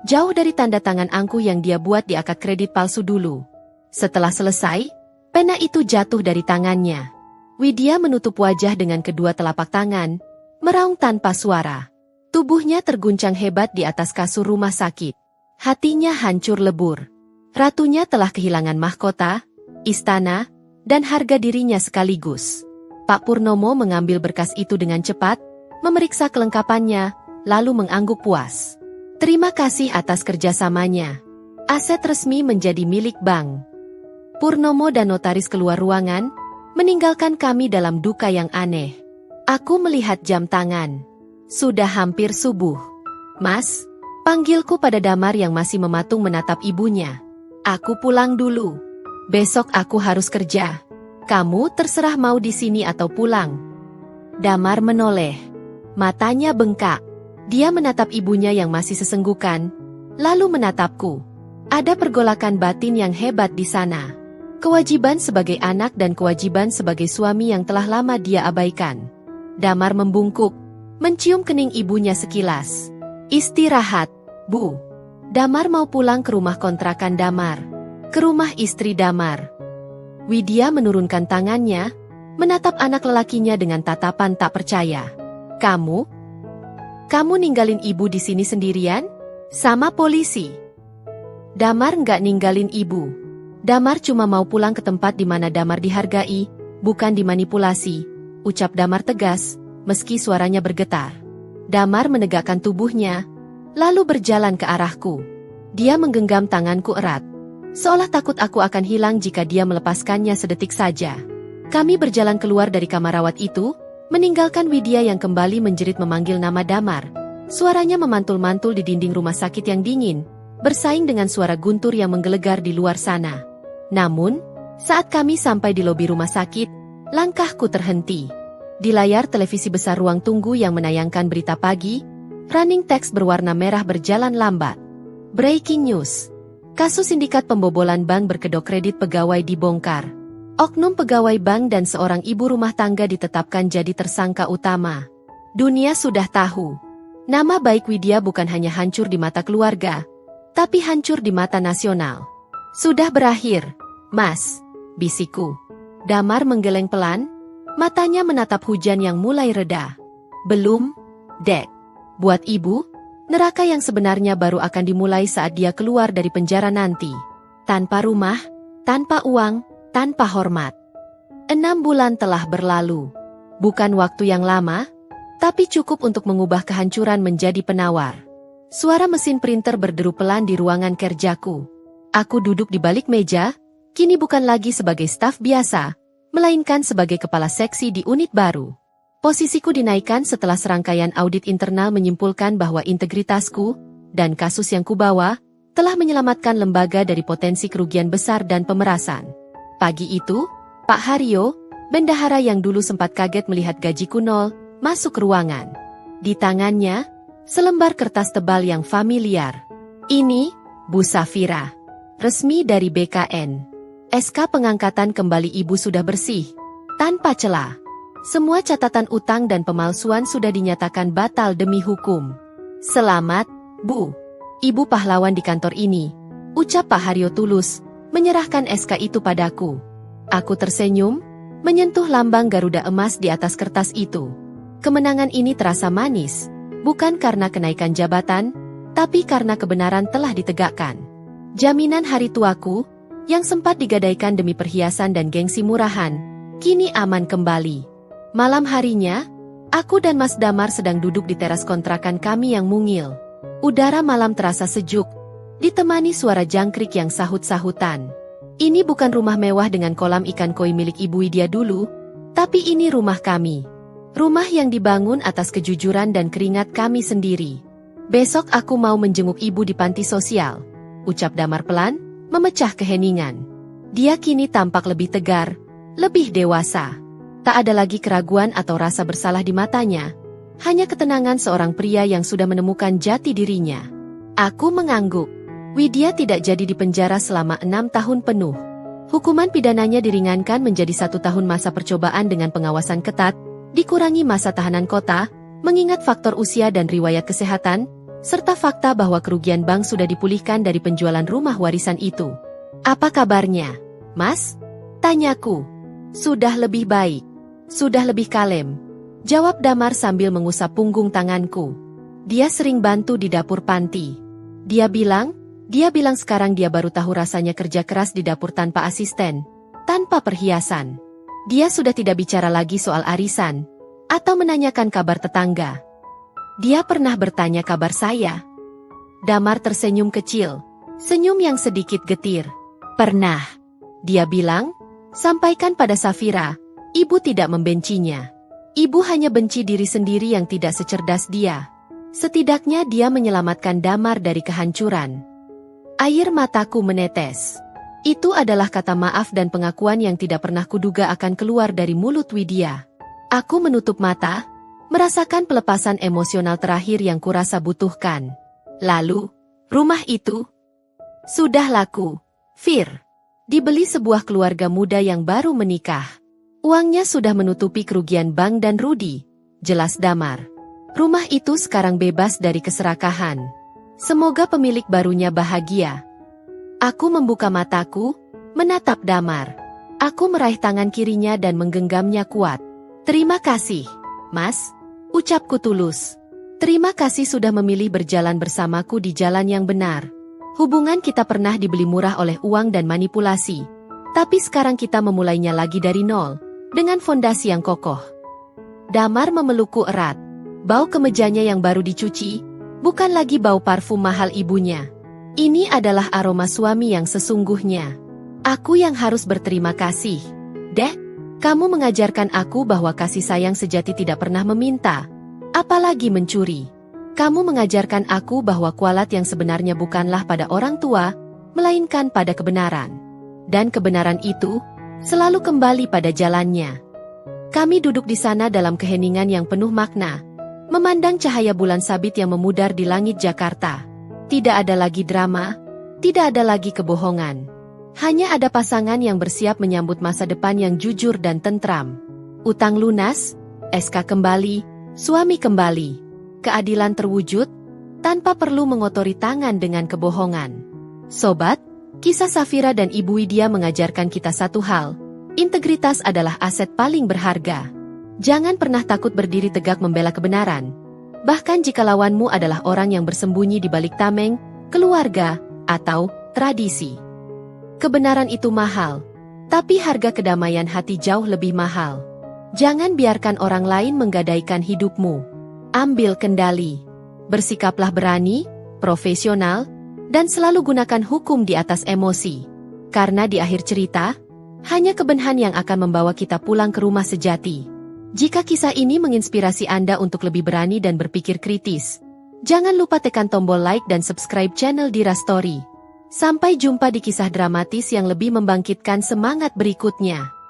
Jauh dari tanda tangan angkuh yang dia buat di akad kredit palsu dulu. Setelah selesai, pena itu jatuh dari tangannya. Widya menutup wajah dengan kedua telapak tangan, meraung tanpa suara. Tubuhnya terguncang hebat di atas kasur rumah sakit. Hatinya hancur lebur. Ratunya telah kehilangan mahkota, istana, dan harga dirinya sekaligus. Pak Purnomo mengambil berkas itu dengan cepat, memeriksa kelengkapannya, lalu mengangguk puas. "Terima kasih atas kerjasamanya. Aset resmi menjadi milik bank." Purnomo dan notaris keluar ruangan, meninggalkan kami dalam duka yang aneh. Aku melihat jam tangan. Sudah hampir subuh. "Mas," panggilku pada Damar yang masih mematung menatap ibunya. "Aku pulang dulu. Besok aku harus kerja. Kamu terserah mau di sini atau pulang." Damar menoleh. Matanya bengkak. Dia menatap ibunya yang masih sesenggukan, lalu menatapku. Ada pergolakan batin yang hebat di sana. Kewajiban sebagai anak dan kewajiban sebagai suami yang telah lama dia abaikan. Damar membungkuk, mencium kening ibunya sekilas. "Istirahat, Bu." Damar mau pulang ke rumah kontrakan Damar. Ke rumah istri Damar. Widya menurunkan tangannya, menatap anak lelakinya dengan tatapan tak percaya. Kamu ninggalin ibu di sini sendirian? Sama polisi?" Damar nggak ninggalin ibu. Damar cuma mau pulang ke tempat di mana Damar dihargai, bukan dimanipulasi, ucap Damar tegas, meski suaranya bergetar. Damar menegakkan tubuhnya, lalu berjalan ke arahku. Dia menggenggam tanganku erat, seolah takut aku akan hilang jika dia melepaskannya sedetik saja. Kami berjalan keluar dari kamar rawat itu, meninggalkan Widya yang kembali menjerit memanggil nama Damar. Suaranya memantul-mantul di dinding rumah sakit yang dingin, bersaing dengan suara guntur yang menggelegar di luar sana. Namun, saat kami sampai di lobi rumah sakit, langkahku terhenti. Di layar televisi besar ruang tunggu yang menayangkan berita pagi, running text berwarna merah berjalan lambat. Breaking news. Kasus sindikat pembobolan bank berkedok kredit pegawai dibongkar. Oknum pegawai bank dan seorang ibu rumah tangga ditetapkan jadi tersangka utama. Dunia sudah tahu. Nama baik Widya bukan hanya hancur di mata keluarga, tapi hancur di mata nasional. "Sudah berakhir, Mas," bisikku. Damar menggeleng pelan, matanya menatap hujan yang mulai reda. "Belum, Dek. Buat ibu, neraka yang sebenarnya baru akan dimulai saat dia keluar dari penjara nanti. Tanpa rumah, tanpa uang, tanpa hormat." 6 bulan telah berlalu. Bukan waktu yang lama, tapi cukup untuk mengubah kehancuran menjadi penawar. Suara mesin printer berderu pelan di ruangan kerjaku. Aku duduk di balik meja, kini bukan lagi sebagai staf biasa, melainkan sebagai kepala seksi di unit baru. Posisiku dinaikkan setelah serangkaian audit internal menyimpulkan bahwa integritasku dan kasus yang kubawa telah menyelamatkan lembaga dari potensi kerugian besar dan pemerasan. Pagi itu, Pak Haryo, bendahara yang dulu sempat kaget melihat gajiku nol, masuk ke ruangan. Di tangannya, selembar kertas tebal yang familiar. Ini, Bu Safira. Resmi dari BKN. SK pengangkatan kembali Ibu sudah bersih, tanpa celah. Semua catatan utang dan pemalsuan sudah dinyatakan batal demi hukum. Selamat, Bu. Ibu pahlawan di kantor ini, ucap Pak Haryo tulus, menyerahkan SK itu padaku. Aku tersenyum, menyentuh lambang Garuda emas di atas kertas itu. Kemenangan ini terasa manis, bukan karena kenaikan jabatan, tapi karena kebenaran telah ditegakkan. Jaminan hari tuaku, yang sempat digadaikan demi perhiasan dan gengsi murahan, kini aman kembali. Malam harinya, aku dan Mas Damar sedang duduk di teras kontrakan kami yang mungil. Udara malam terasa sejuk, ditemani suara jangkrik yang sahut-sahutan. Ini bukan rumah mewah dengan kolam ikan koi milik Ibu Widya dulu, tapi ini rumah kami. Rumah yang dibangun atas kejujuran dan keringat kami sendiri. Besok aku mau menjenguk Ibu di panti sosial, ucap Damar pelan, memecah keheningan. Dia kini tampak lebih tegar, lebih dewasa. Tak ada lagi keraguan atau rasa bersalah di matanya, hanya ketenangan seorang pria yang sudah menemukan jati dirinya. Aku mengangguk. Widya tidak jadi dipenjara selama 6 tahun penuh. Hukuman pidananya diringankan menjadi 1 tahun masa percobaan dengan pengawasan ketat, dikurangi masa tahanan kota, mengingat faktor usia dan riwayat kesehatan, serta fakta bahwa kerugian bank sudah dipulihkan dari penjualan rumah warisan itu. Apa kabarnya, Mas? Tanyaku. Sudah lebih baik. Sudah lebih kalem. Jawab Damar sambil mengusap punggung tanganku. Dia sering bantu di dapur panti. Dia bilang sekarang dia baru tahu rasanya kerja keras di dapur tanpa asisten, tanpa perhiasan. Dia sudah tidak bicara lagi soal arisan, atau menanyakan kabar tetangga. Dia pernah bertanya kabar saya. Damar tersenyum kecil, senyum yang sedikit getir. Pernah. Dia bilang, sampaikan pada Safira, Ibu tidak membencinya. Ibu hanya benci diri sendiri yang tidak secerdas dia. Setidaknya dia menyelamatkan Damar dari kehancuran. Air mataku menetes. Itu adalah kata maaf dan pengakuan yang tidak pernah kuduga akan keluar dari mulut Widya. Aku menutup mata, merasakan pelepasan emosional terakhir yang kurasa butuhkan. Lalu, rumah itu sudah laku. Fir. Dibeli sebuah keluarga muda yang baru menikah. Uangnya sudah menutupi kerugian bank dan Rudi. Jelas Damar. Rumah itu sekarang bebas dari keserakahan. Semoga pemilik barunya bahagia. Aku membuka mataku, menatap Damar. Aku meraih tangan kirinya dan menggenggamnya kuat. Terima kasih, Mas. Ucapku tulus. Terima kasih sudah memilih berjalan bersamaku di jalan yang benar. Hubungan kita pernah dibeli murah oleh uang dan manipulasi. Tapi sekarang kita memulainya lagi dari nol, dengan fondasi yang kokoh. Damar memelukku erat. Bau kemejanya yang baru dicuci, bukan lagi bau parfum mahal ibunya. Ini adalah aroma suami yang sesungguhnya. Aku yang harus berterima kasih. Deh, kamu mengajarkan aku bahwa kasih sayang sejati tidak pernah meminta, apalagi mencuri. Kamu mengajarkan aku bahwa kualat yang sebenarnya bukanlah pada orang tua, melainkan pada kebenaran. Dan kebenaran itu selalu kembali pada jalannya. Kami duduk di sana dalam keheningan yang penuh makna, memandang cahaya bulan sabit yang memudar di langit Jakarta. Tidak ada lagi drama, tidak ada lagi kebohongan. Hanya ada pasangan yang bersiap menyambut masa depan yang jujur dan tentram. Utang lunas, SK kembali, suami kembali. Keadilan terwujud, tanpa perlu mengotori tangan dengan kebohongan. Sobat, kisah Safira dan Ibu Widya mengajarkan kita satu hal. Integritas adalah aset paling berharga. Jangan pernah takut berdiri tegak membela kebenaran. Bahkan jika lawanmu adalah orang yang bersembunyi di balik tameng, keluarga, atau tradisi. Kebenaran itu mahal, tapi harga kedamaian hati jauh lebih mahal. Jangan biarkan orang lain menggadaikan hidupmu. Ambil kendali. Bersikaplah berani, profesional, dan selalu gunakan hukum di atas emosi. Karena di akhir cerita, hanya kebenaran yang akan membawa kita pulang ke rumah sejati. Jika kisah ini menginspirasi Anda untuk lebih berani dan berpikir kritis, jangan lupa tekan tombol like dan subscribe channel Dira Story. Sampai jumpa di kisah dramatis yang lebih membangkitkan semangat berikutnya.